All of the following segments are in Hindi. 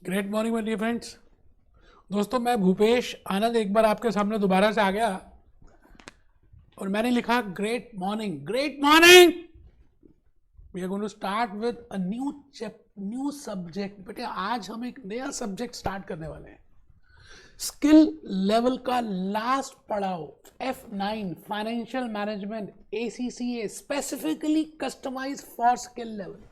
Great morning my dear friends. दोस्तों, मैं भूपेश आनंद एक बार आपके सामने दोबारा से आ गया और मैंने लिखा great morning, great morning. We are going to start with a new subject. बेटे आज हम एक नया सब्जेक्ट स्टार्ट करने वाले हैं। स्किल लेवल का लास्ट पड़ाव F9 financial management ACCA specifically customise for skill level.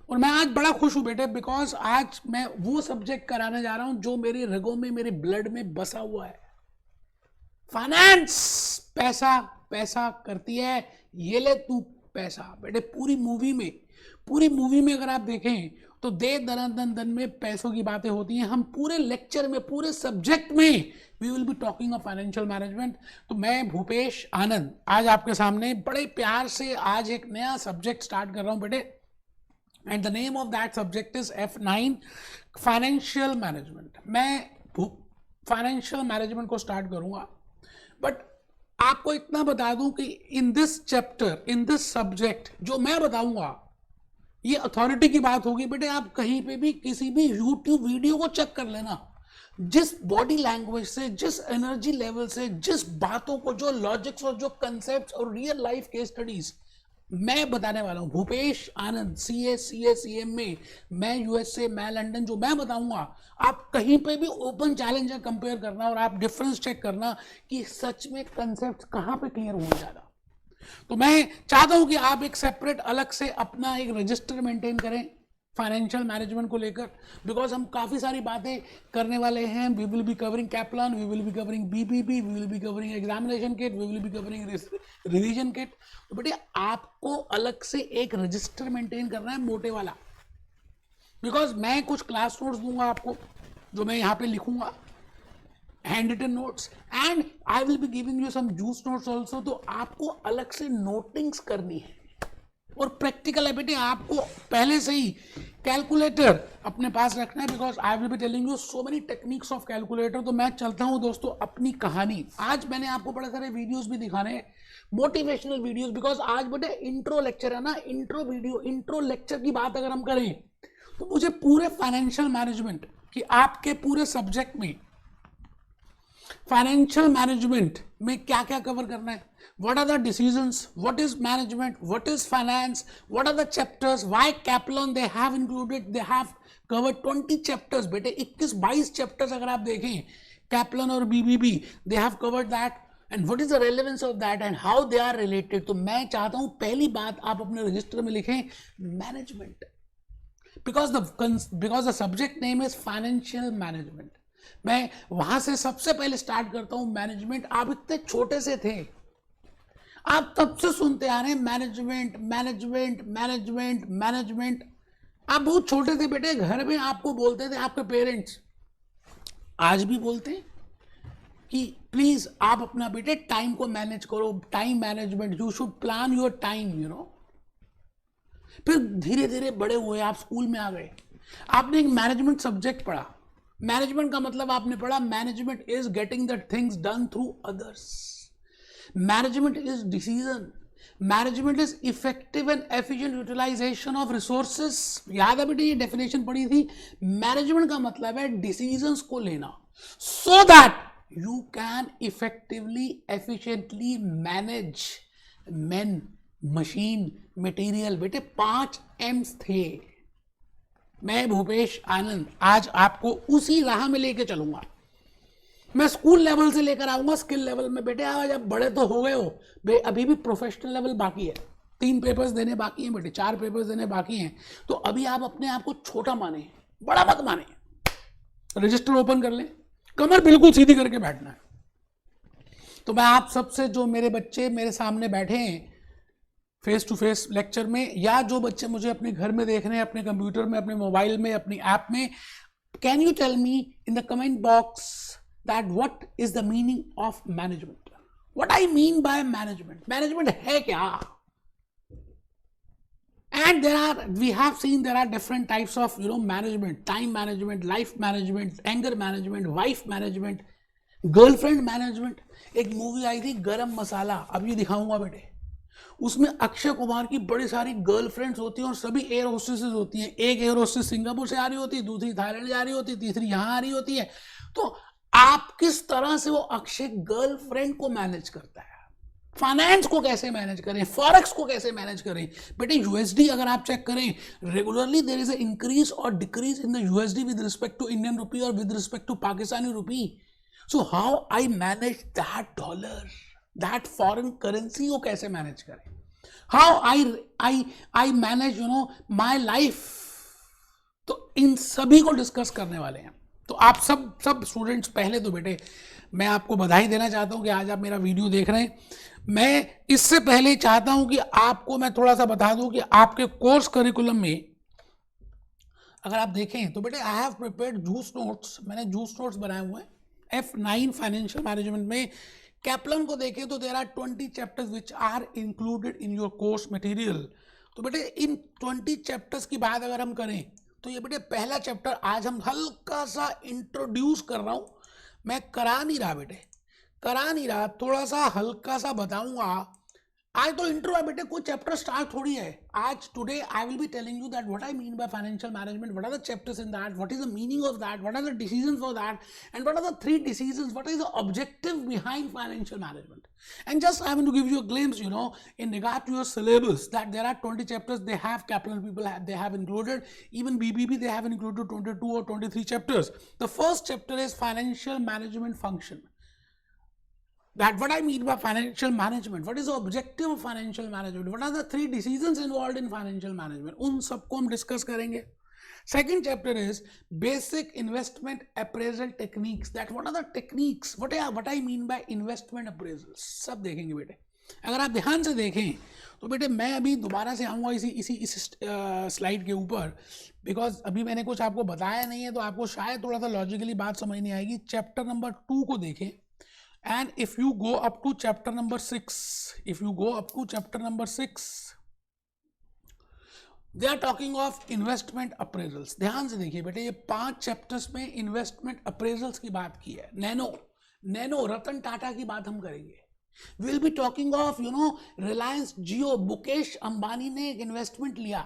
और मैं आज बड़ा खुश हूं बेटे, बिकॉज आज मैं वो सब्जेक्ट कराने जा रहा हूं जो मेरी रगों में, मेरे ब्लड में बसा हुआ है। फाइनेंस, पैसा पैसा करती है, ये ले तू पैसा। बेटे पूरी मूवी में अगर आप देखें तो दे दन दन में पैसों की बातें होती हैं। हम पूरे लेक्चर में, पूरे सब्जेक्ट में we will be talking of financial management. तो मैं भूपेश आनंद आज आपके सामने बड़े प्यार से आज एक नया सब्जेक्ट स्टार्ट कर रहा हूं बेटे, and the name of that subject is F9 financial management. मैं फाइनेंशियल मैनेजमेंट को स्टार्ट करूंगा, बट आपको इतना बता दूं कि in this chapter, in this subject जो मैं बताऊंगा ये अथॉरिटी की बात होगी। बेटे आप कहीं पे भी किसी भी यूट्यूब वीडियो को चेक कर लेना, जिस बॉडी लैंग्वेज से, जिस एनर्जी लेवल से, जिस बातों को, जो लॉजिक्स और जो कंसेप्ट और रियल लाइफ केस स्टडीज मैं बताने वाला हूं। भूपेश आनंद CA में, मैं USA, मैं लंदन, जो मैं बताऊंगा आप कहीं पे भी ओपन चैलेंज है कंपेयर करना और आप डिफरेंस चेक करना कि सच में कंसेप्ट कहां पे क्लियर हो जाएगा। तो मैं चाहता हूं कि आप एक सेपरेट अलग से अपना एक रजिस्टर मेंटेन करें फाइनेंशियल मैनेजमेंट को लेकर, बिकॉज हम काफ़ी सारी बातें करने वाले हैं। We will be covering Kaplan, we will be covering BPP, we will be covering examination kit, we will be covering revision kit. तो बेटे आपको अलग से एक रजिस्टर मेंटेन करना है मोटे वाला, बिकॉज मैं कुछ क्लास नोट्स दूंगा आपको जो मैं यहाँ पे लिखूंगा, hand written notes, and I will be giving you some juice notes also. तो आपको अलग से नोटिंग्स करनी है और प्रैक्टिकल है बेटे। आपको पहले से ही कैलकुलेटर अपने पास रखना है, because I will be telling you so many techniques of calculator. तो मैं चलता हूं दोस्तों अपनी कहानी। आज मैंने आपको बड़े सारे वीडियोस भी दिखाने हैं, मोटिवेशनल वीडियोस, बिकॉज आज बेटे इंट्रो लेक्चर है ना, इंट्रो वीडियो, इंट्रो लेक्चर की बात अगर हम करें तो मुझे पूरे फाइनेंशियल मैनेजमेंट कि आपके पूरे सब्जेक्ट में फाइनेंशियल मैनेजमेंट में क्या क्या कवर करना है। What are the decisions? What is management? What is finance? What are the chapters? Why Kaplan they have included? They have covered 20 chapters. बेटे 21-22 chapters अगर आप देखें Kaplan और BBB, they have covered that. And what is the relevance of that and how they are related? तो मैं चाहता हूं पहली बात आप अपने रजिस्टर में लिखें management, because the subject name is financial management. मैं वहां से सबसे पहले स्टार्ट करता हूं मैनेजमेंट। आप इतने छोटे से थे, आप तब से सुनते आ रहे हैं मैनेजमेंट मैनेजमेंट मैनेजमेंट मैनेजमेंट। आप बहुत छोटे थे बेटे, घर में आपको बोलते थे आपके पेरेंट्स, आज भी बोलते हैं कि प्लीज आप अपना बेटे टाइम को मैनेज करो, time management, you should plan your time, you know. फिर धीरे धीरे बड़े हुए, आप स्कूल में आ गए, आपने एक मैनेजमेंट सब्जेक्ट पढ़ा। मैनेजमेंट का मतलब आपने पढ़ा management is getting the things done through others. Management is decision, management is effective and efficient utilisation of resources. याद है बेटे ये डेफिनेशन पढ़ी थी। मैनेजमेंट का मतलब है डिसीजंस को लेना सो that you can effectively efficiently manage man, machine, material. बेटे 5 M's थे। मैं भूपेश आनंद आज आपको उसी राह में लेके चलूंगा। मैं स्कूल लेवल से लेकर आऊंगा स्किल लेवल में। बेटे आज आप बड़े तो हो गए हो, अभी भी प्रोफेशनल लेवल बाकी है। 3 पेपर्स देने बाकी हैं बेटे, 4 पेपर्स देने बाकी हैं। तो अभी आप अपने आप को छोटा माने, बड़ा मत माने। रजिस्टर ओपन कर लें, कमर बिल्कुल सीधी करके बैठना है। तो मैं आप सबसे, जो मेरे बच्चे मेरे सामने बैठे हैं फेस टू फेस लेक्चर में, या जो बच्चे मुझे अपने घर में देख रहे हैं, अपने कंप्यूटर में, अपने मोबाइल में, अपनी ऐप में, can you tell me in the comment box that what is the meaning of management? What I mean by management? Management है क्या? And we have seen there are different types of management, time management, life management, anger management, wife management, girlfriend management. एक मूवी आई थी गरम मसाला, अब ये दिखाऊंगा बेटे। उसमें अक्षय कुमार की बड़ी सारी गर्लफ्रेंड्स होती हैं और सभी एयर होस्टेसेस होती हैं। एक एयर होस्टेस सिंगापुर से आ रही होती है, दूसरी थाईलैंड से आ रही होती है, तीसरी यहां आ रही होती है। तो आप किस तरह से वो अक्षय गर्लफ्रेंड को मैनेज करता है, फाइनेंस को कैसे मैनेज करें, फॉरेक्स को कैसे मैनेज करें। बेटे यूएसडी अगर आप चेक करें, regularly there is a increase और decrease in the USD with respect to Indian rupee और with respect to Pakistani rupee. So how I manage that dollar, that foreign currency को कैसे मैनेज करें, how I manage my life. तो इन सभी को डिस्कस करने वाले हैं। तो आप सब स्टूडेंट्स, पहले तो बेटे मैं आपको बधाई देना चाहता हूं कि आज आप मेरा वीडियो देख रहे हैं। मैं इससे पहले चाहता हूं कि आपको मैं थोड़ा सा बता दूं कि आपके कोर्स करिकुलम में अगर आप देखें तो बेटे I have prepared juice notes. मैंने जूस नोट्स बनाए हुए हैं F9 फाइनेंशियल मैनेजमेंट में। कैप्लन को देखें तो there are 20 chapters which are included in your course material. तो बेटे इन 20 चैप्टर्स की बात अगर हम करें तो ये बेटे पहला चैप्टर आज हम हल्का सा इंट्रोड्यूस कर रहा हूं। मैं करा नहीं रहा बेटे, करा नहीं रहा, थोड़ा सा हल्का सा बताऊंगा। आज तो इंट्रो है बेटे, कोई चैप्टर स्टार्ट थोड़ी है। आज today I will be telling you that what I mean by financial management, what are the chapters in that, what is the meaning of that, what are the decisions for that, and what are the 3 decisions, what is the objective behind financial management. And just I want to give you a glimpse, in regard to your syllabus, that there are 20 chapters. They have Kaplan people they have included, even BBB they have included 22 or 23 chapters. The first chapter is financial management function. That what I mean by financial management, what is the objective of financial management, what are the 3 decisions involved in financial management, उन सबको हम डिस्कस करेंगे। Second chapter is basic investment appraisal techniques, that what are the techniques, what I mean by investment appraisals, सब देखेंगे बेटे। अगर आप ध्यान से देखें तो बेटे मैं अभी दोबारा से आऊँगा इस स्लाइड के ऊपर, बिकॉज अभी मैंने कुछ आपको बताया नहीं है तो आपको शायद थोड़ा सा लॉजिकली बात समझ नहीं आएगी। चैप्टर नंबर 2 को देखें, and if you go up to chapter number 6, they are talking of investment appraisals. ध्यान से देखिए बेटे, ये 5 चैप्टर्स में इन्वेस्टमेंट अप्रेजल्स की बात की है। नैनो रतन टाटा की बात हम करेंगे। Will be talking of Reliance Jio, Mukesh Ambani ने एक इन्वेस्टमेंट लिया,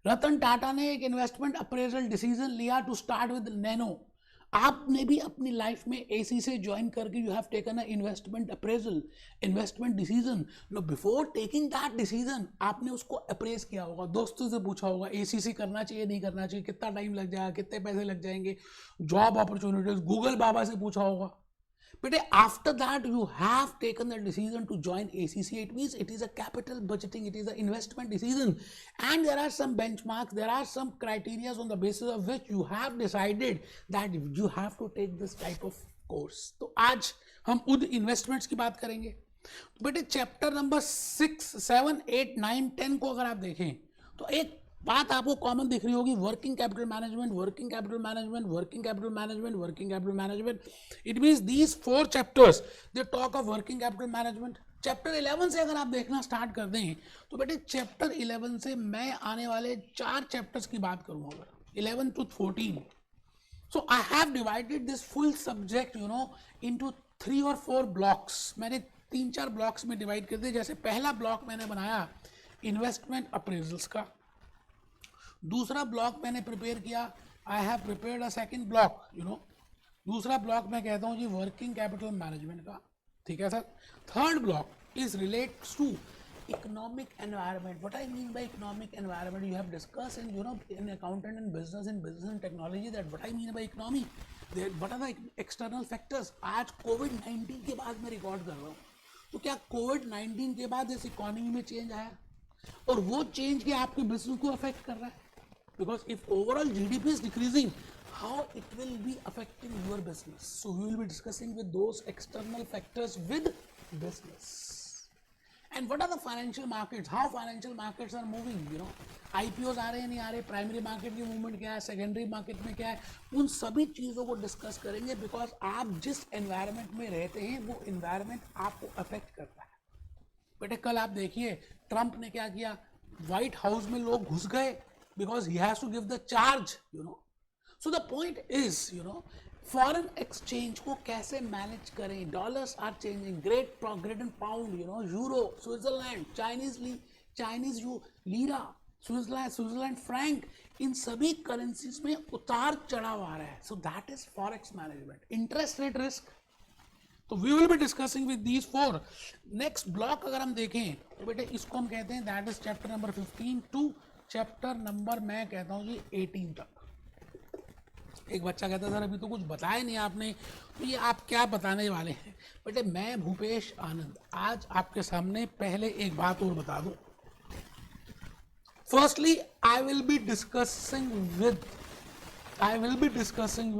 रतन टाटा ने एक इन्वेस्टमेंट अप्रेजल डिसीजन लिया टू स्टार्ट विद नैनो। आपने भी अपनी लाइफ में एसी से ज्वाइन करके you have taken a investment appraisal, investment decision. No before taking that decision आपने उसको अप्रेज किया होगा, दोस्तों से पूछा होगा एसीसी करना चाहिए नहीं करना चाहिए, कितना टाइम लग जाएगा, कितने पैसे लग जाएंगे, जॉब अपॉर्चुनिटीज, गूगल बाबा से पूछा होगा। But after that you have taken the decision to join ACC. It means it is a capital budgeting, it is an investment decision, and there are some benchmarks, there are some criteria on the basis of which you have decided that you have to take this type of course. तो आज हम उन इन्वेस्टमेंट्स की बात करेंगे। बेटे चैप्टर नंबर 6, 7, 8, 9, 10 को अगर आप देखें तो एक बात आपको कॉमन दिख रही होगी, working capital management, working capital management, working capital management, working capital management. It means these 4 chapters they talk of working capital management. Chapter 11 से अगर आप देखना स्टार्ट कर दें तो बेटे चैप्टर 11 से मैं आने वाले 4 चैप्टर्स की बात करूंगा, 11 to 14। So I have divided this full subject into 3 or 4 blocks. मैंने 3-4 ब्लॉक्स में डिवाइड कर दिए। जैसे पहला ब्लॉक मैंने बनाया इन्वेस्टमेंट अप्रेजल्स का, दूसरा ब्लॉक मैंने प्रिपेयर किया, I have prepared a second block, दूसरा ब्लॉक मैं कहता हूँ जी वर्किंग कैपिटल मैनेजमेंट का, ठीक है sir. Third block is relates to economic environment. What I mean by economic environment, you have discuss in accountant and business and technology that what I mean by economy, what are the external factors. आज कोविड-19 के बाद मैं रिकॉर्ड कर रहा हूँ, तो क्या कोविड-19 के बाद इस इकोनॉमी में चेंज आया और वो चेंज के आपके बिजनेस को अफेक्ट कर रहा है? Because if overall GDP is decreasing, how it will be affecting your business? So we will be discussing with those external factors with business. And what are the financial markets? How financial markets are moving? IPOs आ रहे हैं नहीं आ रहे, प्राइमरी मार्केट की मूवमेंट क्या है, सेकेंडरी मार्केट में क्या है, उन सभी चीज़ों को डिस्कस करेंगे। बिकॉज आप जिस एनवायरनमेंट में रहते हैं वो एनवायरनमेंट आपको अफेक्ट करता है। बेटे कल आप देखिए ट्रंप ने क्या किया, व्हाइट हाउस में लोग घुस गए because he has to give the charge. So the point is, foreign exchange को कैसे मैनेज करें, dollars are changing, great pound, euro, Switzerland, Chinese lira, Switzerland franc, इन सभी करेंसीज में उतार चढ़ाव आ रहा है. So that is forex management. Interest rate risk, तो we will be discussing with these 4. Next block अगर हम देखें तो बेटे इसको हम कहते हैं that is chapter number 15 to chapter number मैं कहता हूं जी 18 तक. एक बच्चा कहता है सर अभी तो कुछ बताया नहीं आपने, तो ये आप क्या बताने वाले हैं. बेटे मैं भूपेश आनंद आज आपके सामने पहले एक बात और बता दूं. Firstly I will be discussing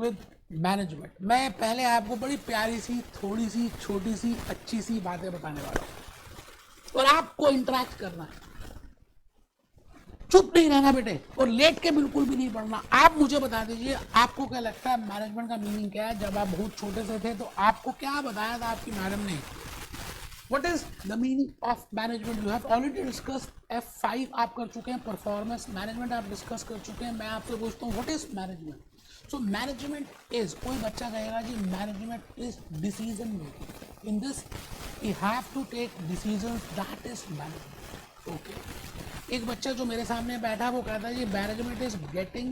with management. मैं पहले आपको बड़ी प्यारी सी, थोड़ी सी, छोटी सी, अच्छी सी बातें बताने वाला हूं और आपको इंटरेक्ट करना है. चुप नहीं रहना बेटे और लेट के बिल्कुल भी नहीं पढ़ना. आप मुझे बता दीजिए आपको क्या लगता है मैनेजमेंट का मीनिंग क्या है. जब आप बहुत छोटे से थे तो आपको क्या बताया था आपकी मैडम ने. What is the meaning of management? You have already discussed F5 आप कर चुके हैं, परफॉर्मेंस मैनेजमेंट आप डिस्कस कर चुके हैं. मैं आपसे पूछता हूँ what is management? So management is, कोई बच्चा कहेगा जी management is decision making. In this you have to take decisions, that is management. Okay. एक बच्चा जो मेरे सामने बैठा वो कहता है जी management is getting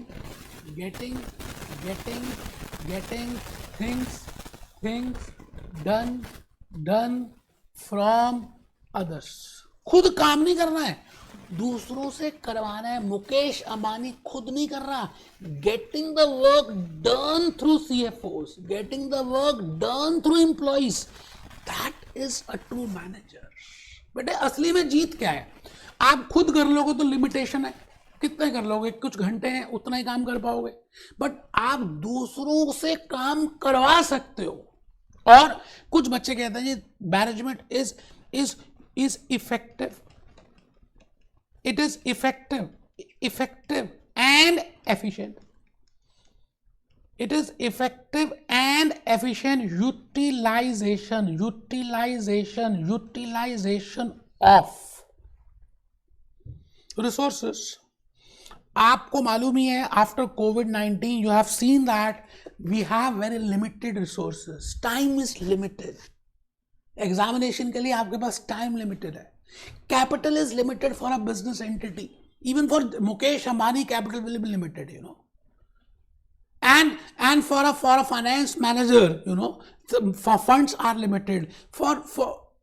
things done from others. खुद काम नहीं करना है, दूसरों से करवाना है. मुकेश अंबानी खुद नहीं कर रहा. Getting the work done through CFOs, getting the work done through employees, that is a true manager. बेटे असली में जीत क्या है. आप खुद कर लोगे तो लिमिटेशन है, कितने कर लोगे, कुछ घंटे हैं उतना ही काम कर पाओगे. बट आप दूसरों से काम करवा सकते हो. और कुछ बच्चे कहते हैं जी management is effective. It is effective and efficient. It is effective and efficient utilization of resources. आपको मालूम ही है after COVID-19 you have seen that we have very limited resources. Time is limited. Examination के लिए आपके पास टाइम लिमिटेड है. Capital is limited for a business entity. Even for Mukesh Ambani capital will be limited, and for a finance manager, for funds are limited. For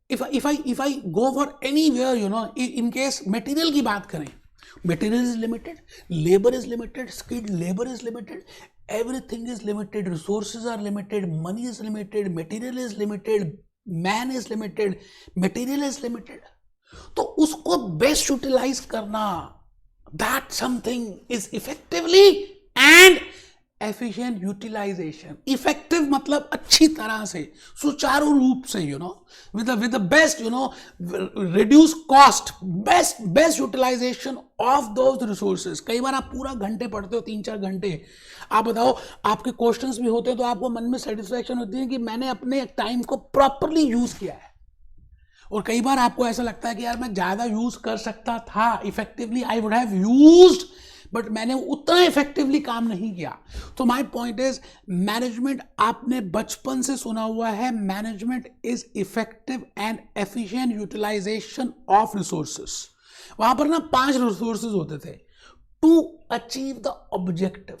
if I go for anywhere, in case material की बात करें, material is limited, labor is limited, skilled labor is limited, everything is limited, resources are limited, money is limited, material is limited, man is limited, material is limited. तो उसको बेस्ट यूटिलाइज करना, that something is effectively and efficient utilisation. Effective मतलब अच्छी तरह से, सुचारू रूप से, with the best, reduce cost, best utilisation of those resources. कई बार आप पूरा घंटे पढ़ते हो, 3-4 घंटे. आप बताओ आपके क्वेश्चंस भी होते हैं तो आपको मन में सेटिस्फैक्शन होती है कि मैंने अपने टाइम को प्रॉपरली यूज किया है. और कई बार आपको ऐसा लगता है कि यार मैं ज्यादा यूज कर सकता था, effectively I would have used, but मैंने उतना इफेक्टिवली काम नहीं किया. तो माय पॉइंट इज मैनेजमेंट आपने बचपन से सुना हुआ है. Management is effective and efficient utilisation of resources. वहां पर ना 5 रिसोर्सेज होते थे टू अचीव द ऑब्जेक्टिव.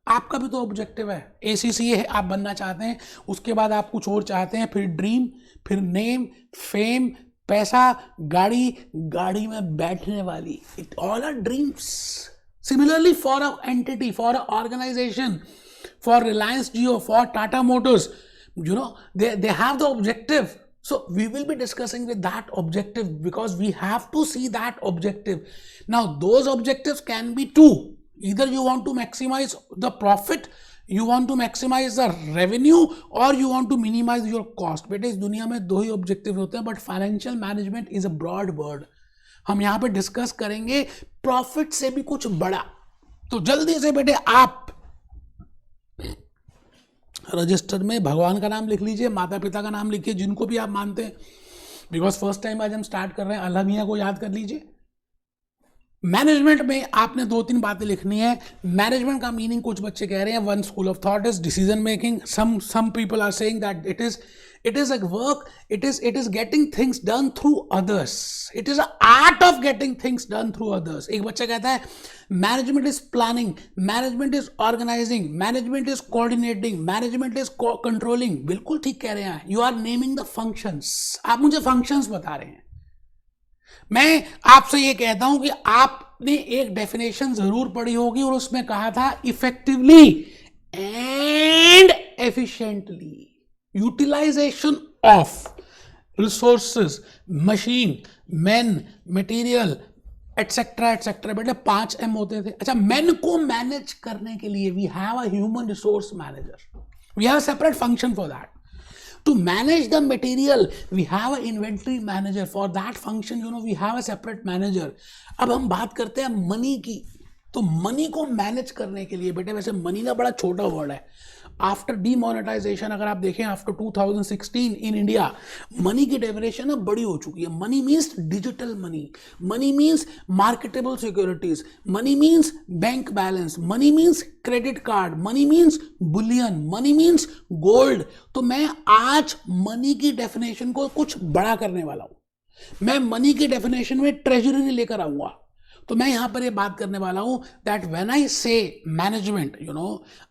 आपका भी तो ऑब्जेक्टिव है, ACCA है, आप बनना चाहते हैं, उसके बाद आप कुछ और चाहते हैं, फिर ड्रीम, फिर नेम, फेम, पैसा, गाड़ी में बैठने वाली. It all are dreams. Similarly, for an entity, for an organization, for Reliance Jio, for Tata Motors, they have the objective. So we will be discussing with that objective because we have to see that objective. Now, those objectives can be 2. Either you want to maximize the profit, you want to maximize the revenue, or you want to minimize your cost. बेटे इस दुनिया में 2 ही ऑब्जेक्टिव होते हैं, but financial management is a broad word. हम यहां पे डिस्कस करेंगे प्रॉफिट से भी कुछ बड़ा. तो जल्दी से बेटे आप रजिस्टर में भगवान का नाम लिख लीजिए, माता पिता का नाम लिखिए, जिनको भी आप मानते हैं, बिकॉज फर्स्ट टाइम आज हम स्टार्ट कर रहे हैं. अल्लाह मियां को याद कर लीजिए, मैनेजमेंट में आपने 2-3 बातें लिखनी है। मैनेजमेंट का मीनिंग कुछ बच्चे कह रहे हैं, one school of thought is decision making, some people are saying that it is a work, it is getting things done through others, it is a art of getting things done through others। एक बच्चा कहता है management is planning, management is organising, management is coordinating, management is controlling. बिल्कुल ठीक कह रहे हैं, you are naming the functions, आप मुझे फंक्शंस बता रहे हैं। मैं आपसे ये कहता हूं कि आपने एक डेफिनेशन जरूर पढ़ी होगी और उसमें कहा था effectively and efficiently utilisation of resources, machine, man, material, etcetera etcetera. बेटे 5 M होते थे। अच्छा, मैन को मैनेज करने के लिए we have a human resource manager, we have a separate function for that. To manage the material, we have an inventory manager. For that function, we have a separate manager. अब हम बात करते हैं मनी की। तो मनी को मैनेज करने के लिए बेटे, वैसे मनी ना बड़ा छोटा वर्ड है। आफ्टर डीमोनेटाइजेशन अगर आप देखें आफ्टर 2016 इन इंडिया, मनी की डेफिनेशन ना बड़ी हो चुकी है। Money means digital money, money means marketable securities, money means bank balance, money means credit card, money means Boolean, money means gold. तो मैं आज मनी की डेफिनेशन को कुछ बड़ा करने वाला हूं। मैं मनी की डेफिनेशन में ट्रेजरी नहीं लेकर आऊंगा। तो मैं यहां पर ये बात करने वाला हूं that when I say management,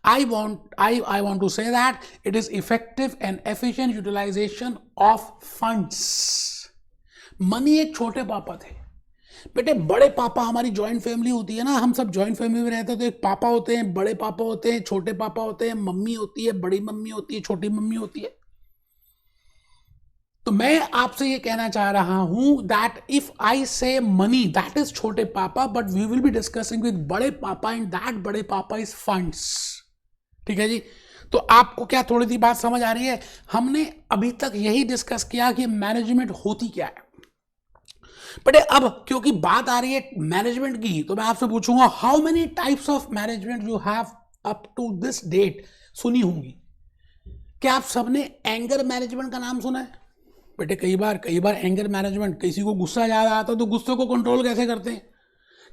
I want to say that it is effective and efficient utilisation of funds. Money एक छोटे पापा थे बेटे, बड़े पापा, हमारी जॉइंट फैमिली होती है ना, हम सब जॉइंट फैमिली में रहते हैं। तो एक पापा होते हैं, बड़े पापा होते हैं, छोटे पापा होते हैं, मम्मी होती है, बड़ी मम्मी होती है, छोटी मम्मी होती है। तो मैं आपसे ये कहना चाह रहा हूं दैट इफ आई से मनी दैट इज छोटे पापा, but we will be discussing with बड़े पापा एंड दैट बड़े पापा इज फंड्स। ठीक है जी। तो आपको क्या थोड़ी सी बात समझ आ रही है? हमने अभी तक यही डिस्कस किया कि मैनेजमेंट होती क्या है। बट अब क्योंकि बात आ रही है मैनेजमेंट की, तो मैं आपसे पूछूंगा how many types of management you have up to this date सुनी होंगी। क्या आप सबने एंगर मैनेजमेंट का नाम सुना है? बेटे कई बार एंगर मैनेजमेंट, किसी को गुस्सा ज्यादा आता है तो गुस्से को कंट्रोल कैसे करते हैं,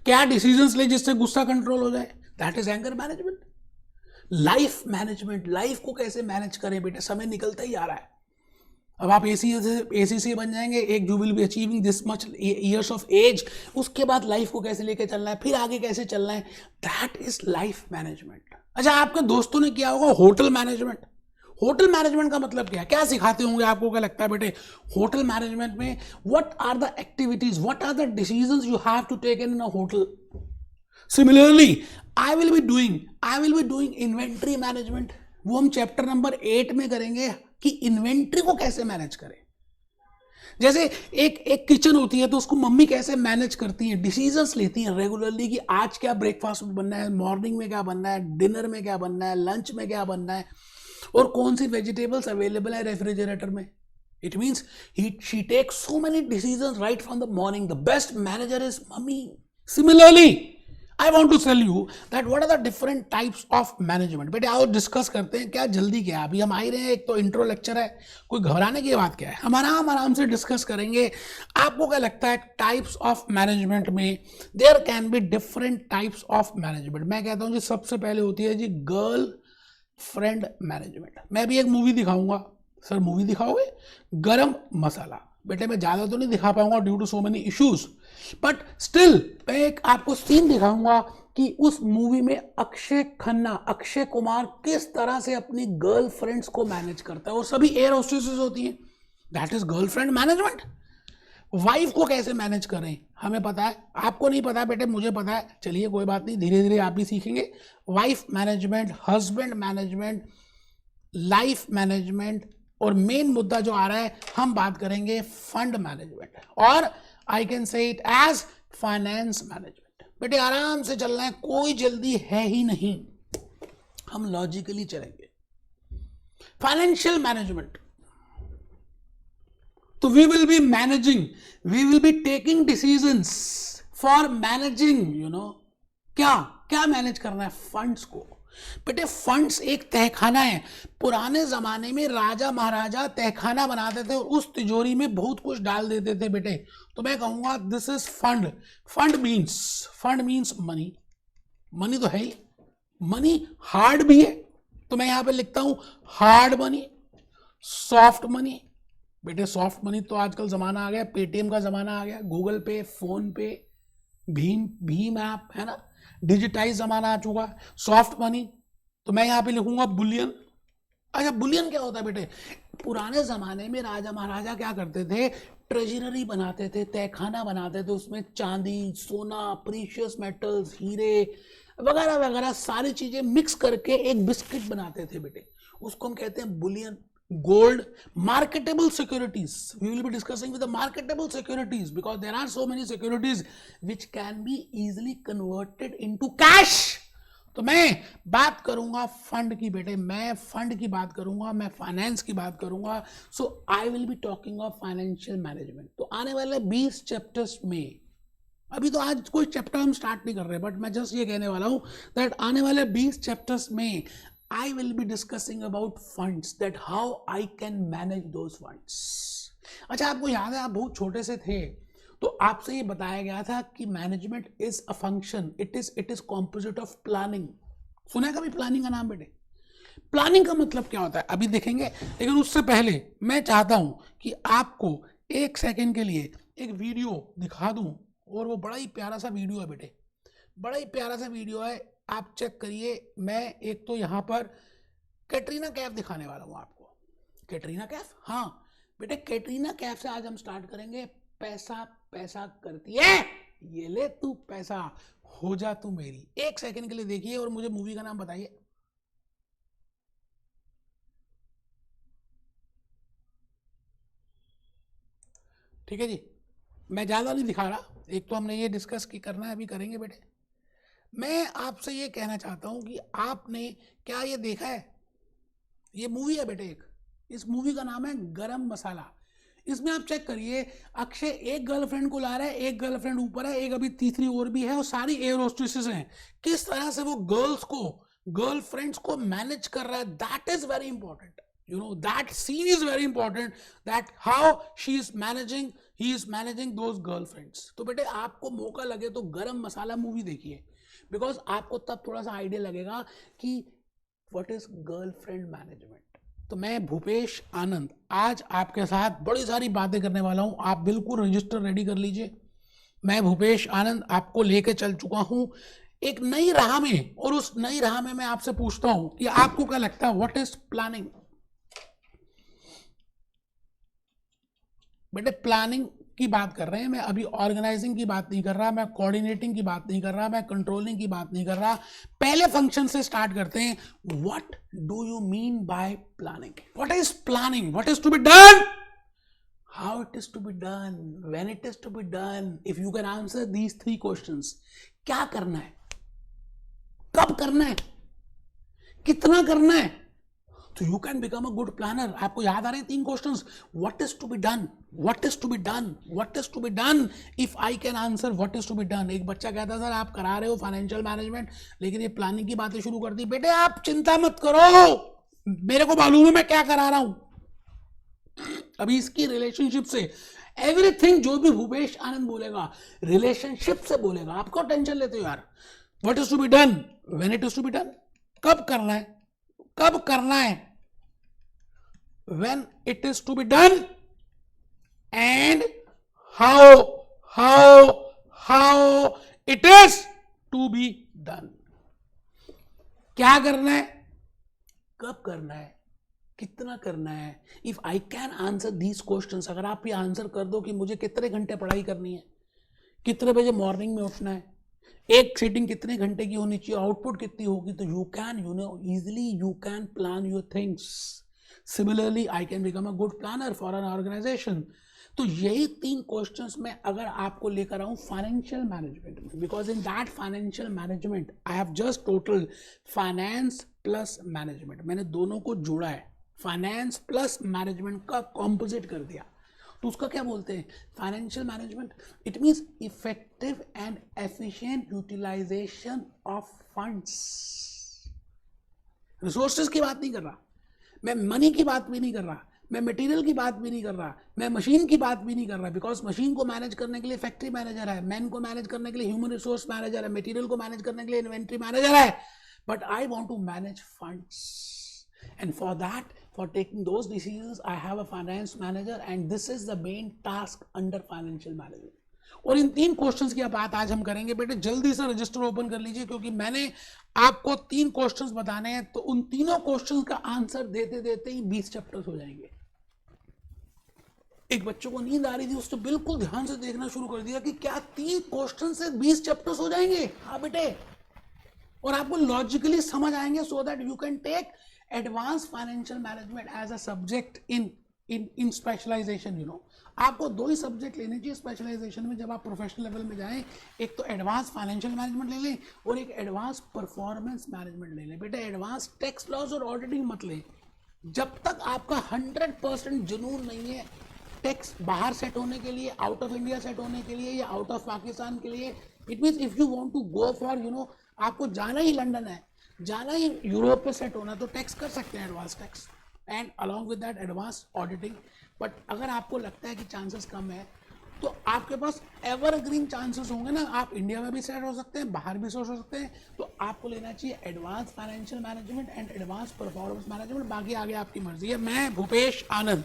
क्या डिसीजंस ले जिससे गुस्सा कंट्रोल हो जाए, that is anger management. Life management, life को कैसे मैनेज करें बेटे, समय निकलता ही आ रहा है। अब आप एसी से बन जाएंगे, एक you will be achieving this much years of age, उसके बाद लाइफ को कैसे लेके चलना है, फिर आगे कैसे चलना है, दैट इज लाइफ मैनेजमेंट। अच्छा, आपके दोस्तों ने किया होगा होटल मैनेजमेंट। होटल मैनेजमेंट का मतलब क्या है, क्या सिखाते होंगे आपको? क्या लगता है बेटे होटल मैनेजमेंट में what are the activities, what are the decisions you have to take in a hotel? Similarly I will be doing inventory management. वो हम चैप्टर नंबर 8 में करेंगे कि इन्वेंट्री को कैसे मैनेज करें। जैसे एक किचन होती है तो उसको मम्मी कैसे मैनेज करती हैं, डिसीजंस लेती हैं रेगुलरली कि आज क्या ब्रेकफास्ट में बनना है, मॉर्निंग में क्या बनना है, डिनर में क्या बनना है, लंच में क्या बनना है, और कौन सी वेजिटेबल्स अवेलेबल है रेफ्रिजरेटर में। It means she takes so many decisions right from the morning. The best manager is mummy. Similarly I want to tell you that what are the different types of management. बेटे आओ डिस्कस करते हैं, क्या जल्दी क्या है, अभी हम आ ही रहे हैं, एक तो इंट्रो लेक्चर है, कोई घबराने की बात क्या है, हम आराम से डिस्कस करेंगे। आपको क्या लगता है टाइप्स ऑफ मैनेजमेंट में? There can be different types of management. मैं कहता हूँ जी सबसे पहले होती है जी गर्ल फ्रेंड मैनेजमेंट। मैं भी एक मूवी दिखाऊंगा। सर मूवी दिखाओगे? गरम मसाला। बेटे मैं ज़्यादा तो नहीं दिखा पाऊंगा due to so many issues, but still मैं एक आपको सीन दिखाऊंगा कि उस मूवी में अक्षय कुमार किस तरह से अपनी गर्लफ्रेंड्स को मैनेज करता है, और सभी एयर होस्टेसेस होती हैं। That is girlfriend management. Wife को कैसे मैनेज करें हमें पता है, आपको नहीं पता बेटे, मुझे पता है। चलिए कोई बात नहीं, धीरे धीरे आप भी सीखेंगे। Wife management, husband management, life management, और मेन मुद्दा जो आ रहा है हम बात करेंगे फंड मैनेजमेंट, और I can say it as finance management. बेटे आराम से चलना है, कोई जल्दी है ही नहीं, हम लॉजिकली चलेंगे। फाइनेंशियल मैनेजमेंट, तो we will be managing, we will be taking decisions for managing, क्या मैनेज करना है? फंड्स को। बेटे फंड्स एक तहखाना है। पुराने जमाने में राजा महाराजा तहखाना बनाते थे और उस तिजोरी में बहुत कुछ डाल देते थे बेटे। तो मैं कहूंगा this is fund. Fund means money. Money तो है ही, मनी हार्ड भी है, तो मैं यहां पे लिखता हूं हार्ड मनी, सॉफ्ट मनी। बेटे सॉफ्ट मनी तो आजकल जमाना आ गया, पेटीएम का जमाना आ गया, गूगल पे, फोन पे, भीम ऐप है ना, डिजिटाइज जमाना आ चुका है। सॉफ्ट मनी तो मैं यहां पे लिखूंगा बुलियन। अच्छा बुलियन क्या होता है बेटे? पुराने जमाने में राजा महाराजा क्या करते थे, ट्रेजररी बनाते थे, तहखाना बनाते थे, उसमें चांदी, सोना, प्रीशियस मेटल्स, हीरे वगैरह वगैरह सारी चीजें मिक्स करके एक बिस्किट बनाते थे बेटे, उसको हम कहते हैं Boolean. gold, marketable securities, we will be discussing with the marketable securities because there are so many securities which can be easily converted into cash। तो मैं बात करूंगा फंड की बेटे, मैं फंड की बात करूंगा, मैं फाइनेंस की बात करूंगा। So I will be talking of financial management. तो आने वाले 20 चैप्टर्स में, अभी तो आज कोई चैप्टर हम स्टार्ट नहीं कर रहे, बट मैं जस्ट ये कहने वाला हूं दैट आने वाले 20 चैप्टर्स में I will be discussing about funds, that how I can manage those funds। अच्छा आपको याद है, आप बहुत छोटे से थे तो आपसे ये बताया गया था कि management is a function, it is composite of planning. सुना है कभी प्लानिंग का नाम बेटे? प्लानिंग का मतलब क्या होता है अभी देखेंगे, लेकिन उससे पहले मैं चाहता हूं कि आपको एक सेकेंड के लिए एक वीडियो दिखा दूं, और वो बड़ा ही प्यारा सा वीडियो है बेटे, बड़ा ही प्यारा सा वीडियो है, आप चेक करिए। मैं एक तो यहाँ पर कैटरीना कैफ दिखाने वाला हूँ आपको। कैटरीना कैफ, हाँ बेटे कैटरीना कैफ से आज हम स्टार्ट करेंगे। पैसा पैसा करती है, ये ले तू पैसा, हो जा तू मेरी। एक सेकंड के लिए देखिए और मुझे मूवी का नाम बताइए। ठीक है जी, मैं ज्यादा नहीं दिखा रहा, एक तो हमने ये डिस्कस की करना है, अभी करेंगे बेटे। मैं आपसे ये कहना चाहता हूं कि आपने क्या ये देखा है, ये मूवी है बेटे एक, इस मूवी का नाम है गरम मसाला। इसमें आप चेक करिए, अक्षय एक गर्लफ्रेंड को ला रहा है, एक गर्लफ्रेंड ऊपर है, एक अभी तीसरी और भी है, और सारी एयर होस्टेसेस हैं। किस तरह से वो गर्ल्स को, गर्लफ्रेंड्स को मैनेज कर रहा है, that is very important. you know that scene is very important, that how she is managing, he is managing those girlfriends। तो बेटे आपको मौका लगे तो गरम मसाला मूवी देखिए, बिकॉज आपको तब थोड़ा सा आइडिया लगेगा कि व्हाट इज गर्लफ्रेंड मैनेजमेंट। तो मैं भूपेश आनंद आज आपके साथ बड़ी सारी बातें करने वाला हूं, आप बिल्कुल रजिस्टर रेडी कर लीजिए। मैं भूपेश आनंद आपको लेके चल चुका हूं एक नई राह में, और उस नई राह में मैं आपसे पूछता हूं कि आपको क्या लगता है व्हाट इज प्लानिंग। बेटे प्लानिंग की बात कर रहे हैं, मैं अभी ऑर्गेनाइजिंग की बात नहीं कर रहा, मैं कोऑर्डिनेटिंग की बात नहीं कर रहा, मैं कंट्रोलिंग की बात नहीं कर रहा। पहले फंक्शन से स्टार्ट करते हैं। What do you mean by planning? What is planning? What is to be done? How it is to be done? When it is to be done? If you can answer these 3 questions, क्या करना है, कब करना है, कितना करना है, तो you can become a good planner. आपको याद आ रहे हैं 3 questions? What is to be done, what is to be done, what is to be done. If I can answer what is to be done, एक बच्चा कहता सर आप करा रहे हो फाइनेंशियल मैनेजमेंट, लेकिन ये प्लानिंग की बातें शुरू कर दी। बेटे आप चिंता मत करो, मेरे को मालूम है मैं क्या करा रहा हूं। अभी इसकी रिलेशनशिप से एवरीथिंग जो भी भूपेश आनंद बोलेगा रिलेशनशिप से बोलेगा। आपको टेंशन लेते हो यार। What is to be done, when it is to be done, कब करना है, कब करना है, when it is to be done, and how it is to be done। क्या करना है, कब करना है, कितना करना है। If I can answer these questions, अगर आप ये आंसर कर दो कि मुझे कितने घंटे पढ़ाई करनी है, कितने बजे मॉर्निंग में उठना है, एक सीटिंग कितने घंटे की होनी चाहिए, आउटपुट कितनी होगी, तो you can easily you can plan your things. Similarly I can become a good planner for an organization. तो यही 3 क्वेश्चंस में अगर आपको लेकर आऊं फाइनेंशियल मैनेजमेंट में, because in that financial management I have just total finance plus management, मैंने दोनों को जोड़ा है, फाइनेंस प्लस मैनेजमेंट का कॉम्पोजिट कर दिया। तो उसका क्या बोलते हैं, financial management. It means effective and efficient utilisation of funds. Resources की बात नहीं कर रहा, मैं मनी की बात भी नहीं कर रहा, मैं मटेरियल की बात भी नहीं कर रहा, मैं मशीन की बात भी नहीं कर रहा, बिकॉज मशीन को मैनेज करने के लिए फैक्ट्री मैनेजर है, मैन को मैनेज करने के लिए ह्यूमन रिसोर्स मैनेजर है, मटेरियल को मैनेज करने के लिए इन्वेंट्री मैनेजर है, but I want to manage funds, and for that, for taking those decisions, I have a finance manager, and this is the main task under financial management. और इन 3 क्वेश्चंस की बात आज हम करेंगे। बेटे जल्दी से रजिस्टर ओपन कर लीजिए, क्योंकि मैंने आपको 3 क्वेश्चंस बताने हैं, तो उन तीनों क्वेश्चंस का आंसर देते देते ही 20 चैप्टर्स हो जाएंगे। एक बच्चों को नींद आ रही थी, उसने बिल्कुल ध्यान से देखना शुरू कर दिया कि क्या 3 क्वेश्चन से 20 चैप्टर्स हो जाएंगे। हाँ बेटे, और आपको लॉजिकली समझ आएंगे, so that you can take advance financial management as a subject in specialization. You know, आपको 2 ही सब्जेक्ट लेने चाहिए स्पेशलाइजेशन में जब आप प्रोफेशनल लेवल में जाएं। एक तो एडवांस फाइनेंशियल मैनेजमेंट ले लें और एक एडवांस परफॉर्मेंस मैनेजमेंट ले लें। बेटा एडवांस टैक्स लॉज और ऑडिटिंग मत लें जब तक आपका 100% जुनून नहीं है टैक्स बाहर सेट होने के लिए, आउट ऑफ इंडिया सेट होने के लिए या आउट ऑफ पाकिस्तान के लिए। It means if you want to go for, you know, आपको जाना ही लंदन है, जाना ही यूरोप पे सेट होना, तो टैक्स कर सकते हैं advance tax and along with that advance auditing. But अगर आपको लगता है कि चांसेस कम है, तो आपके पास एवरग्रीन चांसेस होंगे ना, आप इंडिया में भी सेट हो सकते हैं, बाहर भी सेट हो सकते हैं, तो आपको लेना चाहिए advance financial management and advance performance management. बाकी आगे आपकी मर्जी है। मैं भूपेश आनंद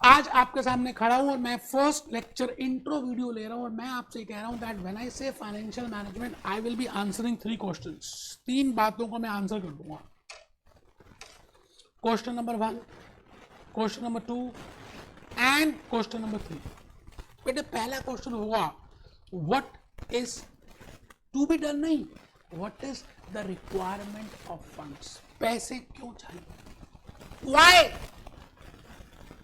आज आपके सामने खड़ा हूं और मैं फर्स्ट लेक्चर इंट्रो वीडियो ले रहा हूं, और मैं आपसे कह रहा हूं that when I say financial management I will be answering 3 questions. 3 बातों को मैं आंसर कर दूंगा। Question number 1, question number 2 and question number 3। बेटे पहला क्वेश्चन होगा what is to be done, नहीं what is the requirement of funds. पैसे क्यों चाहिए, व्हाई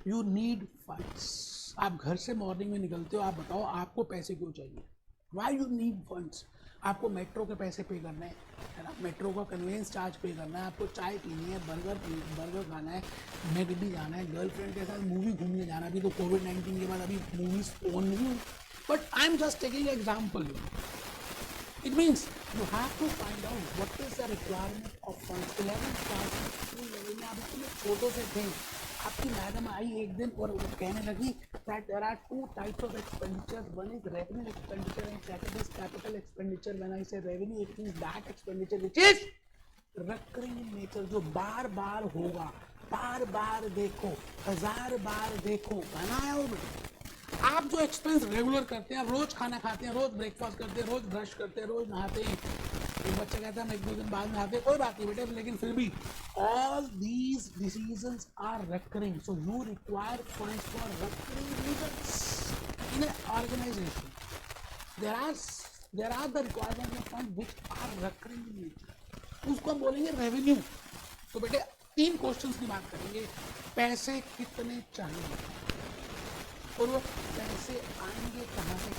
यू नीड फंड्स। आप घर से मॉर्निंग में निकलते हो, आप बताओ आपको पैसे क्यों चाहिए, वाई यू नीड फंड्स। आपको मेट्रो के पैसे पे करने हैं, है ना, मेट्रो का कन्वेंस चार्ज पे करना है, आपको चाय पीनी है, बर्गर खाना है, मैकडी जाना है, गर्लफ्रेंड के साथ मूवी घूमने जाना। अभी तो कोविड-19 के बाद अभी मूवीज ऑन नहीं हुई, but I am just taking example. It means you have to find out what is the requirement of funds. 11th class school level में आप इतने छोटे से थे, आपकी मैडम आई एक दिन और वो कहने लगी that there are 2 types of expenditure, one is revenue expenditure and second is capital expenditure. When I say revenue, it means that expenditure which is recurring in nature, जो बार बार होगा, बार बार देखो, 1000 बार देखो, बनाया हो। आप जो एक्सपेंस रेगुलर करते हैं, आप रोज खाना खाते हैं, रोज ब्रेकफास्ट करते हैं, रोज ब्रश करते हैं, रोज नहाते हैं। एक बच्चा कहता है मैं 1-2 दिन बाद नहाते हैं, कोई बात नहीं बेटे, लेकिन फिर भी all these decisions are recurring, so you require funds for recurring reasons in an organization. There are the requirement of fund which are recurring in nature, उसको हम बोलेंगे रेवेन्यू। तो बेटे 3 क्वेश्चंस की बात करेंगे। पैसे कितने चाहिए और वो पैसे आएंगे कहाँ से।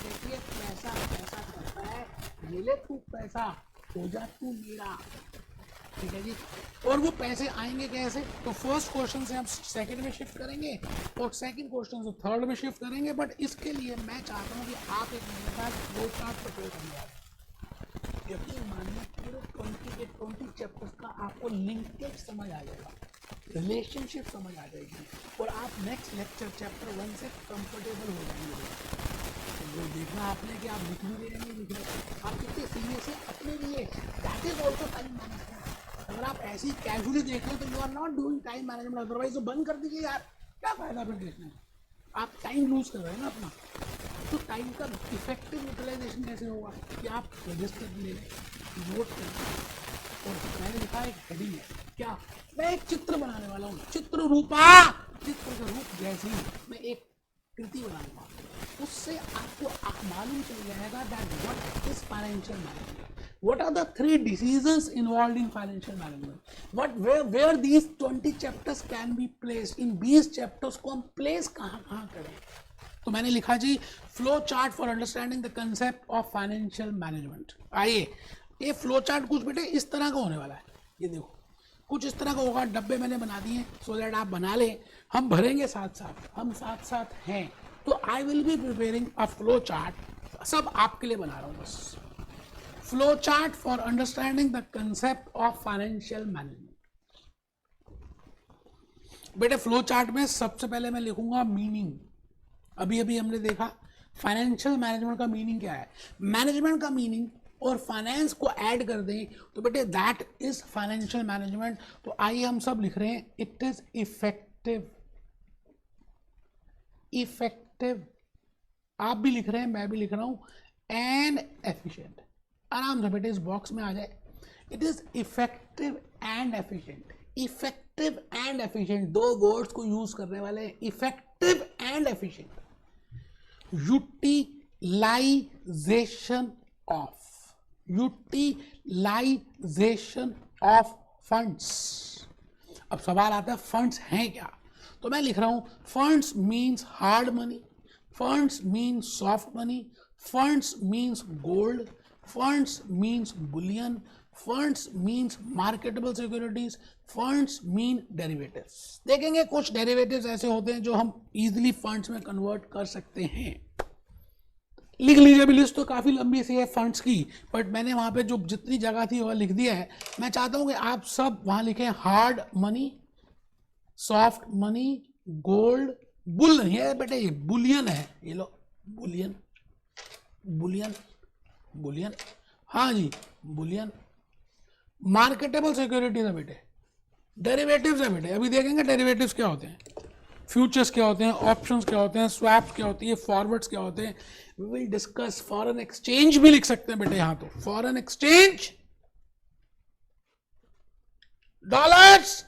देखिए पैसा पैसा करता है, ये ले तू पैसा, हो जा तू मेरा, ठीक है जी। और वो पैसे आएंगे कैसे, तो फर्स्ट क्वेश्चन से हम सेकंड में शिफ्ट करेंगे और सेकंड क्वेश्चन से थर्ड में शिफ्ट करेंगे। बट इसके लिए मैं चाहता हूँ कि आप एक मेरे साथ 2 चार्ट प्रिपेयर करिए। यकीन मानिए पूरे 20 चैप्टर्स का आपको लिंकेज समझ आ जाएगा, रिलेशनशिप समझ आ जाएगी, और आप नेक्स्ट लेक्चर चैप्टर 1 से कंफर्टेबल हो जाएंगे। वो देखना आपने कि आप लिख भी रहे हैं, नहीं लिख रहे, आप कितने सीरियस है अपने लिए, that is also time management. अगर आप ऐसे ही कैजुअली देख रहे हो तो you are not doing time management, otherwise तो बंद कर दीजिए यार, क्या फायदा फिर देखने, आप टाइम लूज कर रहे हैं ना अपना। तो टाइम का इफेक्टिव यूटिलाइजेशन कैसे होगा कि आप रजिस्टर ले लें, नोट करें। और मैंने लिखा एक हेडिंग है, क्या, मैं एक चित्र बनाने वाला हूँ, चित्र रूपा, चित्र का रूप जैसी मैं एक कृति बनाऊंगा, उससे आपको मालूम चल जाएगा that what is financial management, what are the 3 decisions involved in financial management, what were these 20 chapters can be placed. इन 20 चैप्टर्स को हम प्लेस कहाँ करें। तो मैंने लिखा जी flow chart for understanding the concept of financial management. आइए, ये फ्लो चार्ट कुछ बेटे इस तरह का होने वाला है, ये देखो कुछ इस तरह का होगा, डब्बे मैंने बना दिए सो दैट आप बना लें, हम भरेंगे साथ साथ, हम साथ साथ हैं। तो आई will B preparing a flow chart, सब आपके लिए बना रहा हूँ बस। Flow chart for understanding the concept of financial management. बेटे फ्लो चार्ट में सबसे पहले मैं लिखूंगा मीनिंग। अभी अभी हमने देखा फाइनेंशियल मैनेजमेंट का मीनिंग क्या है, मैनेजमेंट का मीनिंग और फाइनेंस को ऐड कर दें तो बेटे दैट इज फाइनेंशियल मैनेजमेंट। तो आइए हम सब लिख रहे हैं, इट इज इफेक्टिव, इफेक्टिव आप भी लिख रहे हैं, मैं भी लिख रहा हूं, एंड एफिशिएंट। आराम से बेटे इस बॉक्स में आ जाए, it is effective and efficient. Effective and efficient दो वर्ड्स को यूज करने वाले हैं, effective and efficient. Utilisation of, utilization of funds. अब सवाल आता है फंड्स हैं क्या, तो मैं लिख रहा हूं funds means hard money, funds means soft money, funds means gold, funds means Boolean, funds means marketable securities, funds mean derivatives. देखेंगे कुछ डेरिवेटिव्स ऐसे होते हैं जो हम इजीली फंड्स में कन्वर्ट कर सकते हैं। लिख लीजिए, अभी लिस्ट तो काफी लंबी सी है फंड्स की, बट मैंने वहां पे जो जितनी जगह थी वह लिख दिया है। मैं चाहता हूं कि आप सब वहां लिखें hard money, soft money, gold, bull है बेटे, ये बुलियन है, ये लो बुलियन, बुलियन, बुलियन, हाँ जी बुलियन, मार्केटेबल सिक्योरिटीज है बेटे, डेरिवेटिव्स है बेटे। अभी देखेंगे डेरिवेटिव्स क्या होते हैं, फ्यूचर्स क्या होते हैं, ऑप्शंस क्या होते हैं, स्वैप्स क्या होती है, फॉरवर्ड्स क्या होते हैं। We will discuss foreign exchange भी लिख सकते हैं बेटे यहां, तो foreign exchange, dollars,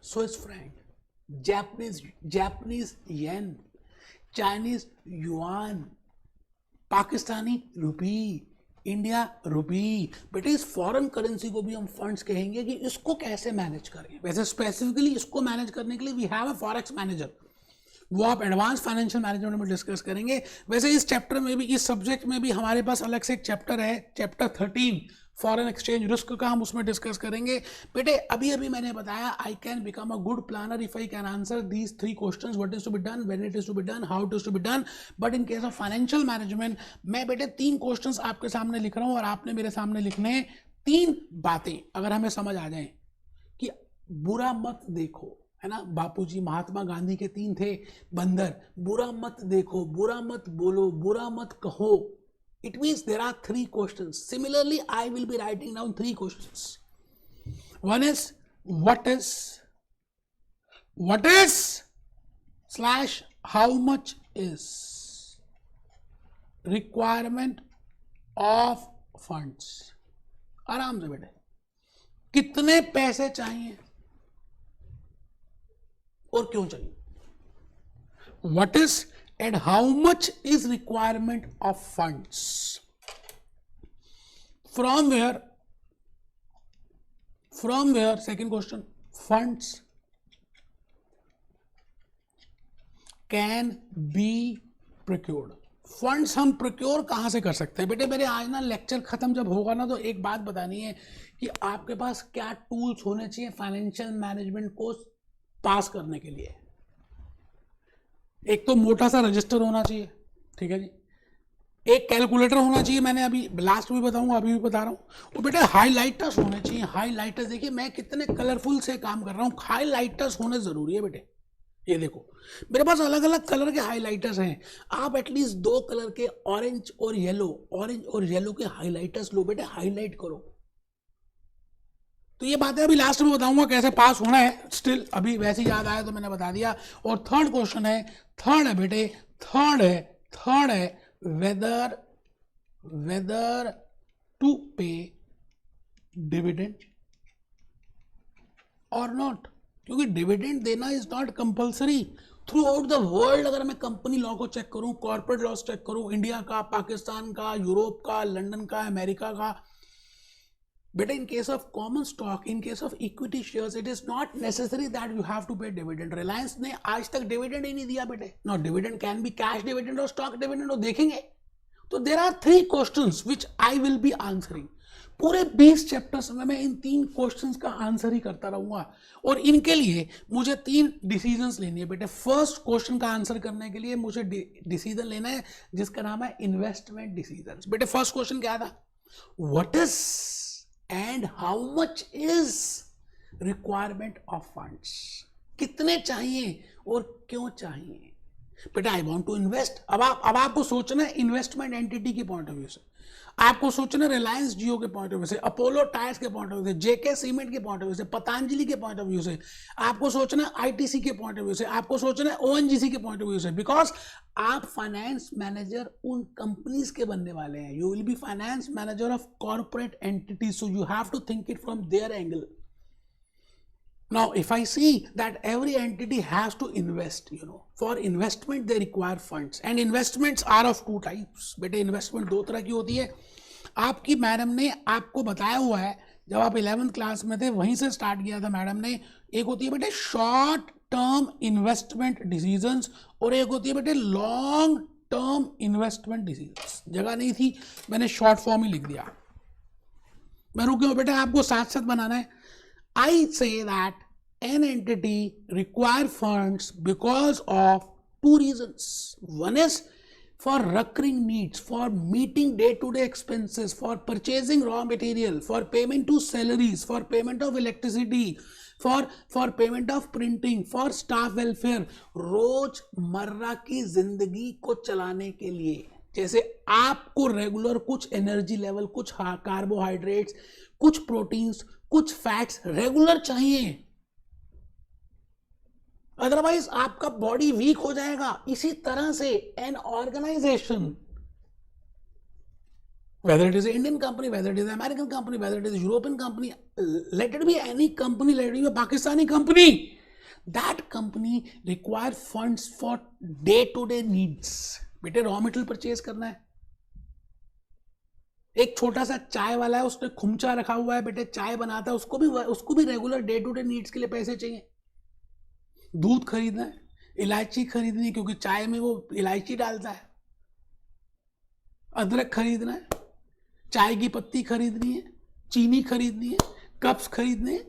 Swiss franc, Japanese yen, Chinese yuan, Pakistani rupee, India rupee. बेटे इस फॉरेन करेंसी को भी हम फंड्स कहेंगे कि इसको कैसे मैनेज करें। वैसे स्पेसिफिकली इसको मैनेज करने के लिए we have a forex manager, वो आप एडवांस फाइनेंशियल मैनेजमेंट में डिस्कस करेंगे। वैसे इस चैप्टर में भी, इस सब्जेक्ट में भी हमारे पास अलग से एक चैप्टर है, चैप्टर 13 फॉरेन एक्सचेंज रिस्क का, हम उसमें डिस्कस करेंगे। बेटे अभी अभी मैंने बताया I can become a good planner if I can answer these 3 questions, what is to be done, when it is to be done, how it is to be done. But in case of financial management मैं बेटे 3 क्वेश्चंस आपके सामने लिख रहा हूं और आपने मेरे सामने लिखने हैं 3 बातें। अगर हमें समझ आ जाए कि बुरा मत देखो, है ना, बापूजी महात्मा गांधी के 3 थे बंदर, बुरा मत देखो, बुरा मत बोलो, बुरा मत कहो। It means there are 3 questions. Similarly, I will be writing down 3 questions. One is what is slash how much is requirement of funds. आराम से बेटे, कितने पैसे चाहिए और क्यों चाहिए, what is and how much is requirement of funds, from where second question, funds can be procured। Funds हम प्रोक्योर कहां से कर सकते हैं बेटे। मेरे आज ना लेक्चर खत्म जब होगा ना तो एक बात बतानी है कि आपके पास क्या टूल्स होने चाहिए फाइनेंशियल मैनेजमेंट को पास करने के लिए। एक तो मोटा सा रजिस्टर होना चाहिए, ठीक है जी, एक कैलकुलेटर होना चाहिए, मैंने अभी लास्ट में बताऊंगा, अभी भी बता रहा हूँ। और बेटे हाइलाइटर्स होने चाहिए, हाइलाइटर्स। देखिए मैं कितने कलरफुल से काम कर रहा हूँ, हाइलाइटर्स होने जरूरी है बेटे। ये देखो मेरे पास अलग अलग कलर के हाइलाइटर्स हैं, आप एटलीस्ट 2 कलर के ऑरेंज और येलो के हाइलाइटर्स लो बेटे, हाईलाइट करो। तो ये बातें अभी लास्ट में बताऊंगा कैसे पास होना है, स्टिल अभी वैसे ही याद आया तो मैंने बता दिया। और थर्ड क्वेश्चन है, थर्ड है बेटे, थर्ड है वेदर टू पे डिविडेंड और नॉट, क्योंकि डिविडेंड देना is not compulsory through out the world. अगर मैं कंपनी लॉ को चेक करूं, कॉर्पोरेट लॉ चेक करूं, इंडिया का, पाकिस्तान का, यूरोप का, लंदन का, अमेरिका का, बेटा in case of common stock, in case of equity shares, it is not necessary that you have to pay dividend। Reliance ने आज तक डिविडेंड ही नहीं दिया बेटे। No, dividend can be cash dividend और स्टॉक डिविडेंड, और देखेंगे। तो there are 3 questions which I will be answering. पूरे 20 चैप्टर्स में मैं इन 3 क्वेश्चंस का आंसर ही करता रहूंगा, और इनके लिए मुझे 3 डिसीजंस लेनी है बेटे। फर्स्ट क्वेश्चन का आंसर करने के लिए मुझे डिसीजन लेना है जिसका नाम है इन्वेस्टमेंट डिसीजंस। बेटे फर्स्ट क्वेश्चन क्या था? What is and how much is requirement of funds? कितने चाहिए और क्यों चाहिए? बेटा आई वांट टू इन्वेस्ट। अब आपको सोचना है इन्वेस्टमेंट एंटिटी के पॉइंट ऑफ व्यू से, आपको सोचना है रिलायंस जियो के पॉइंट ऑफ व्यू से, अपोलो टायर्स के पॉइंट ऑफ व्यू से, जेके सीमेंट के पॉइंट ऑफ व्यू से, पतंजलि के पॉइंट ऑफ व्यू से, आपको सोचना है आईटीसी के पॉइंट ऑफ व्यू से, आपको सोचना है ओएनजीसी के पॉइंट ऑफ व्यू से, बिकॉज आप फाइनेंस मैनेजर उन कंपनीज के बनने वाले हैं। You will be finance manager of corporate entity, so you have to think it from there angle. Now, if I see that every entity has to invest, for investment they require funds, and investments are of 2 types. बेटे इन्वेस्टमेंट 2 तरह की होती है। आपकी मैडम ने आपको बताया हुआ है, जब आप 11th क्लास में थे वहीं से स्टार्ट किया था मैडम ने। एक होती है बेटे शॉर्ट टर्म इन्वेस्टमेंट डिसीजंस, और एक होती है बेटे लॉन्ग टर्म इन्वेस्टमेंट डिसीजंस। जगह नहीं थी, मैंने शॉर्ट फॉर्म ही लिख दिया। मैं रुक गया बेटे, आपको साथ साथ बनाना है। I say that an entity require funds because of 2 reasons. One is for recurring needs, for meeting day-to-day expenses, for purchasing raw material, for payment to salaries, for payment of electricity, for payment of printing, for staff welfare, रोजमर्रा की जिंदगी को चलाने के लिए। जैसे आपको रेगुलर कुछ एनर्जी लेवल, कुछ कार्बोहाइड्रेट्स, कुछ प्रोटीन्स, कुछ फैट्स रेगुलर चाहिए, अदरवाइज आपका बॉडी वीक हो जाएगा। इसी तरह से an organization, whether it is an Indian company, whether it is an American company, whether it is a European company, let it be any company, let it be a Pakistani company, that company require funds for day to day needs. बेटे रॉ मटेरियल परचेज करना है। एक छोटा सा चाय वाला है, उसने खुमचा रखा हुआ है बेटे, चाय बनाता है, उसको भी regular day to day needs के लिए पैसे चाहिए। दूध खरीदना है, इलायची खरीदनी है क्योंकि चाय में वो इलायची डालता है, अदरक खरीदना है, चाय की पत्ती खरीदनी है, चीनी खरीदनी है, कप्स खरीदने हैं।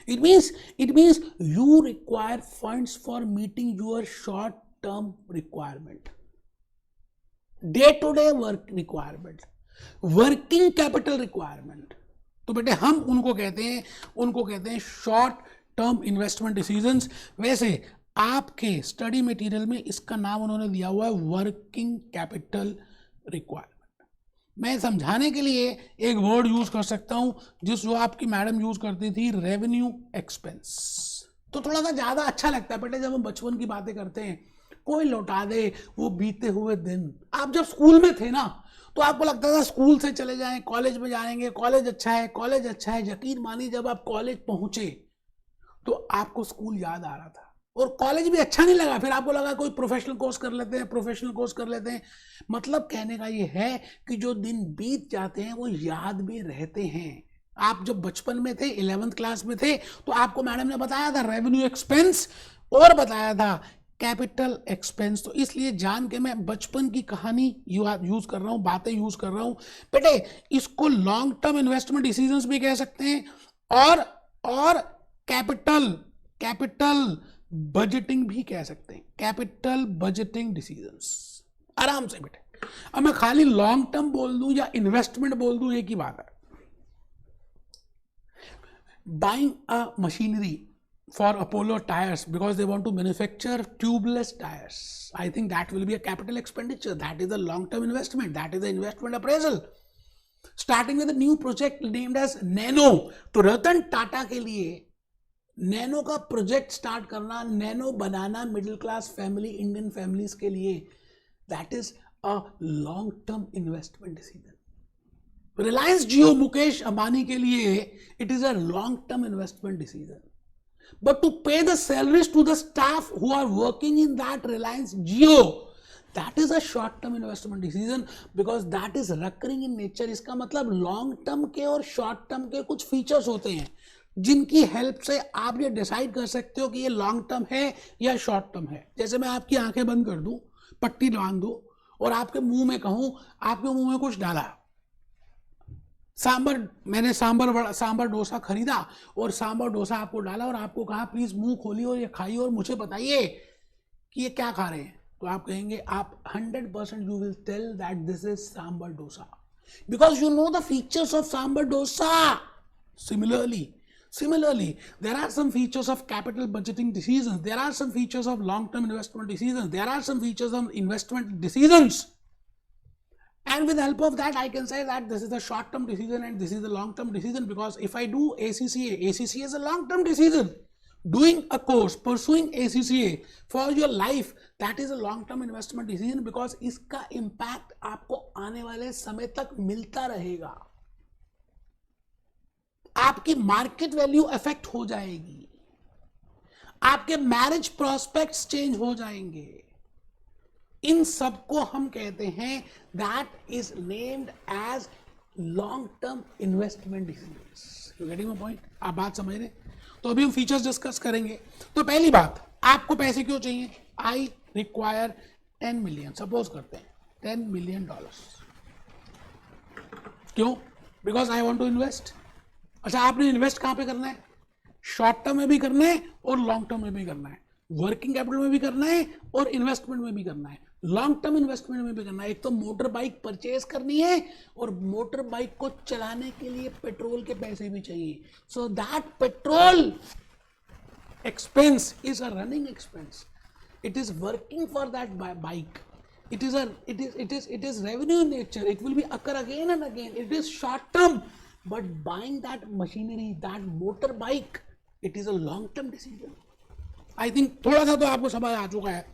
It means you require funds for meeting your short term requirement, day to day work requirement, working capital requirement. तो बेटे हम उनको कहते हैं शॉर्ट टर्म इन्वेस्टमेंट डिसीजंस। वैसे आपके स्टडी मटेरियल में इसका नाम उन्होंने दिया हुआ है वर्किंग कैपिटल रिक्वायरमेंट। मैं समझाने के लिए एक वर्ड यूज कर सकता हूं जो आपकी मैडम यूज करती थी, रेवेन्यू एक्सपेंस। तो थोड़ा सा ज्यादा अच्छा लगता है बेटे जब हम बचपन की बातें करते हैं, कोई लौटा दे वो बीते हुए दिन। आप जब स्कूल में थे ना तो आपको लगता था स्कूल से चले जाएं, कॉलेज में जाएंगे, कॉलेज अच्छा है, कॉलेज अच्छा है। यकीन मानिए जब आप कॉलेज पहुंचे तो आपको स्कूल याद आ रहा था, और कॉलेज भी अच्छा नहीं लगा। फिर आपको लगा कोई प्रोफेशनल कोर्स कर लेते हैं। मतलब कहने का ये है कि जो दिन बीत जाते हैं वो याद भी रहते हैं। आप जब बचपन में थे, 11th क्लास में थे, तो आपको मैडम ने बताया था रेवेन्यू एक्सपेंस और बताया था कैपिटल एक्सपेंस। तो इसलिए जान के मैं बचपन की कहानी यूज कर रहा हूं, बातें यूज कर रहा हूं बेटे। इसको लॉन्ग टर्म इन्वेस्टमेंट डिसीजंस भी कह सकते हैं, और कैपिटल बजटिंग भी कह सकते हैं, कैपिटल बजटिंग डिसीजंस। आराम से बेटे, अब मैं खाली लॉन्ग टर्म बोल दूं या इन्वेस्टमेंट बोल दूं, एक ही बात है। Buying a machinery for Apollo tires because they want to manufacture tubeless tires, I think that will be a capital expenditure. That is a long term investment, that is the investment appraisal. Starting with a new project named as Nano, तो रतन टाटा के लिए नैनो का प्रोजेक्ट स्टार्ट करना, नैनो बनाना middle class family, Indian families के लिए, that is a long term investment decision. Reliance Jio Mukesh Ambani के लिए it is a long term investment decision. But to pay the salaries to the staff who are working in that Reliance Jio, that is a short term investment decision because that is recurring in nature. इसका मतलब लॉन्ग टर्म के और शॉर्ट टर्म के कुछ फीचर्स होते हैं जिनकी हेल्प से आप ये डिसाइड कर सकते हो कि ये लॉन्ग टर्म है या शॉर्ट टर्म है। जैसे मैं आपकी आंखें बंद कर दूं, पट्टी बांध दूं और आपके मुंह में कहूं, आपके मुंह में कुछ डाला, मैंने सांबर डोसा खरीदा और सांबर डोसा आपको डाला और आपको कहा प्लीज मुंह खोलिए और ये खाइए और मुझे बताइए कि ये क्या खा रहे हैं, तो आप कहेंगे, आप 100% you will tell that this is sambar dosa, because you know the features of sambar dosa. Similarly, there are some features of capital budgeting decisions, there are some features of long-term investment decisions, there are some features of investment decisions, and with the help of that I can say that this is a short-term decision and this is a long-term decision, because if I do ACCA is a long-term decision. Doing a course, pursuing ACCA for your life, that is a long-term investment decision, because इसका impact आपको आने वाले समय तक मिलता रहेगा. आपकी मार्केट वैल्यू अफेक्ट हो जाएगी, आपके मैरिज प्रोस्पेक्ट्स चेंज हो जाएंगे. इन सबको हम कहते हैं that is named as long term investment decisions. You getting my point? आप बात समझ रहे? तो अभी हम फीचर्स डिस्कस करेंगे. तो पहली बात, आपको पैसे क्यों चाहिए? आई रिक्वायर 10 मिलियन, सपोज करते हैं $10 मिलियन. क्यों? Because I want to invest. अच्छा, आपने इन्वेस्ट कहां पे करना है? शॉर्ट टर्म में भी करना है और लॉन्ग टर्म में भी करना है, वर्किंग कैपिटल में भी करना है और इन्वेस्टमेंट में भी करना है, लॉन्ग टर्म इन्वेस्टमेंट में भी करना है. एक तो मोटर बाइक परचेज करनी है और मोटर बाइक को चलाने के लिए पेट्रोल के पैसे भी चाहिए. So that petrol expense is a running expense. It is working for that bike. It is revenue in nature. It will be occur again and again. It is short term, but buying that machinery, that motor bike, it is a long term decision. I think थोड़ा सा तो आपको समझ आ चुका है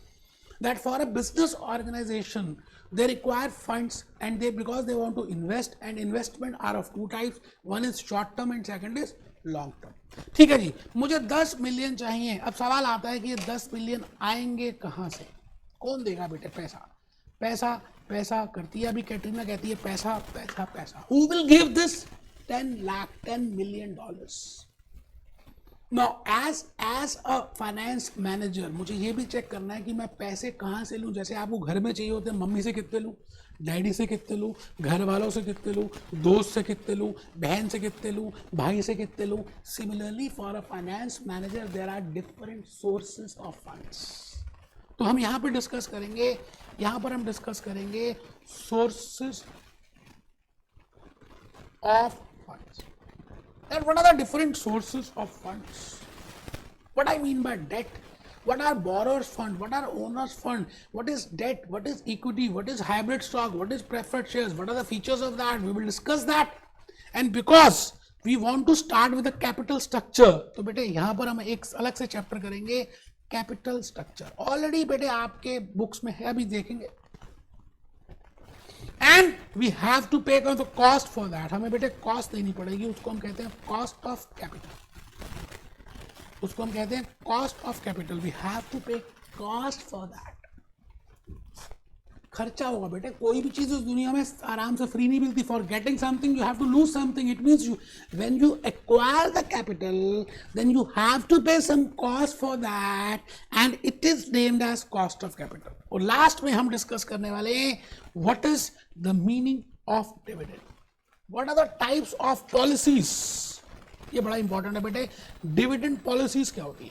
that for a business organization they require funds and because they want to invest, and investment are of two types. One is short term and second is long term. ठीक है जी, मुझे 10 मिलियन चाहिए. अब सवाल आता है कि ये 10 मिलियन आएंगे कहां से? कौन देगा बेटे पैसा? पैसा पैसा करती है अभी कैटरीना, कहती है पैसा पैसा पैसा. Who will give this 10 million dollars? Now as a finance manager मुझे ये भी चेक करना है कि मैं पैसे कहां से लूं. जैसे आपको घर में चाहिए होते हैं, मम्मी से कितने लूं, डैडी से कितने लूं, घर वालों से कितने लूं, दोस्त से कितने लूं, बहन से कितने लूं, भाई से कितने लूं. Similarly for a finance manager there are different sources of funds. तो हम यहां पर डिस्कस करेंगे sources of funds. And what are the different sources of funds? What I mean by debt? What are borrowers fund? What are owners fund? What is debt? What is equity? What is hybrid stock? What is preferred shares? What are the features of that? We will discuss that. And because we want to start with the capital structure, तो बेटे यहाँ पर हम एक अलग से चैप्टर करेंगे कैपिटल स्ट्रक्चर. ऑलरेडी बेटे आपके बुक्स में है, अभी देखेंगे. And we have to pay the cost for that. हमें बेटे कॉस्ट देनी पड़ेगी, उसको हम कहते हैं cost of capital. We have to pay cost for that. खर्चा होगा बेटे. कोई भी चीज इस दुनिया में आराम से फ्री नहीं मिलती. For getting something you have to lose something. It means you when you acquire the capital then you have to pay some cost for that and it is named as cost of capital. और लास्ट में हम डिस्कस करने वाले हैं what is the meaning of dividend, what are the types of policies. ये बड़ा इंपॉर्टेंट है बेटे. डिविडेंड पॉलिसीज क्या होती है,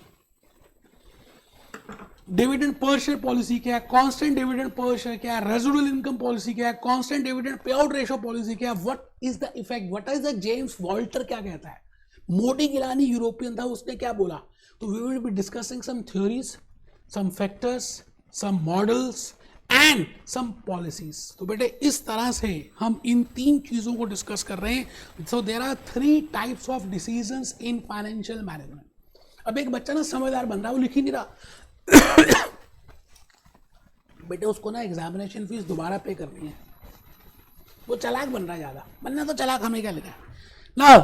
डिविडेंड पर शेयर पॉलिसी क्या है, कांस्टेंट डिविडेंड पर शेयर क्या है, रेजिडुअल इनकम पॉलिसी क्या है, constant dividend pay out ratio policy क्या है, what is the effect, what is the James Walter क्या कहता है, मोटी गिलानी यूरोपियन था उसने क्या बोला. तो we will be discussing some theories, some factors, some models and some policies. तो बेटे इस तरह से हम इन तीन चीजों को डिस्कस कर रहे हैं. So there are 3 types of decisions in financial management. अब एक बच्चा ना समझदार बन रहा है, वो लिख ही नहीं रहा. बेटे उसको ना एग्जामिनेशन फीस दोबारा पे करनी है. वो चालाक बन रहा है, ज्यादा बनना तो चालाक हमें क्या लेना है ना.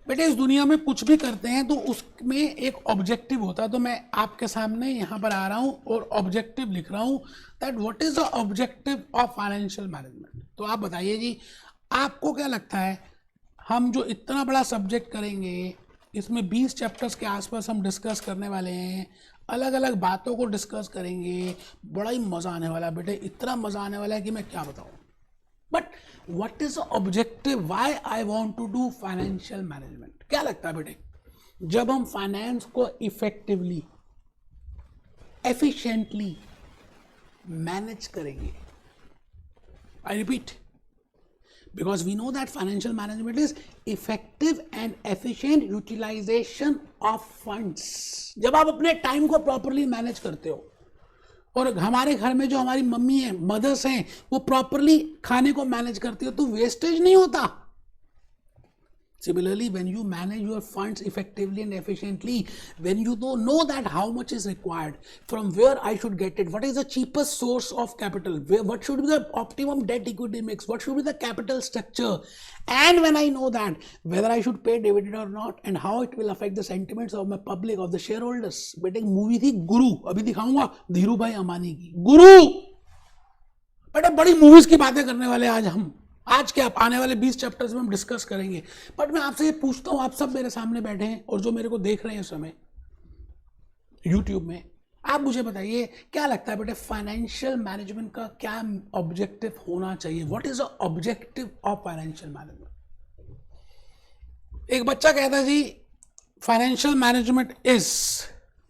बेटे इस दुनिया में कुछ भी करते हैं तो उसमें एक ऑब्जेक्टिव होता है. तो मैं आपके सामने यहाँ पर आ रहा हूँ और ऑब्जेक्टिव लिख रहा हूँ that what is the objective of financial management. तो आप बताइए जी, आपको क्या लगता है हम जो इतना बड़ा सब्जेक्ट करेंगे इसमें 20 चैप्टर्स के आसपास हम डिस्कस करने वाले हैं, अलग अलग बातों को डिस्कस करेंगे, बड़ा ही मज़ा आने वाला है बेटे. इतना मज़ा आने वाला है कि मैं क्या बताऊँ. But what is objective, why I want to do financial management? क्या लगता है बेटे, जब हम फाइनेंस को इफेक्टिवली एफिशिएंटली मैनेज करेंगे, I repeat, because we know that financial management is effective and efficient utilization of funds. जब आप अपने टाइम को प्रॉपरली मैनेज करते हो, और हमारे घर में जो हमारी मम्मी है, मदर्स हैं, वो प्रॉपरली खाने को मैनेज करती हो, तो वेस्टेज नहीं होता. Similarly, when you manage your funds effectively and efficiently, when you know that how much is required, from where I should get it, what is the cheapest source of capital, what should be the optimum debt equity mix, what should be the capital structure, and when I know that whether I should pay dividend or not, and how it will affect the sentiments of my public, of the shareholders. बेटे एक मूवी थी गुरु, अभी दिखाऊंगा, धीरू भाई अमानी की गुरु. बेटे बड़ी मूवीज की बातें करने वाले आज हम. आज के आप आने वाले 20 चैप्टर्स में हम डिस्कस करेंगे. बट मैं आपसे ये पूछता हूं, आप सब मेरे सामने बैठे हैं और जो मेरे को देख रहे हैं इस समय यूट्यूब में, आप मुझे बताइए क्या लगता है बेटे, फाइनेंशियल मैनेजमेंट का क्या ऑब्जेक्टिव होना चाहिए? What is the objective of financial management? एक बच्चा कहता है जी financial management is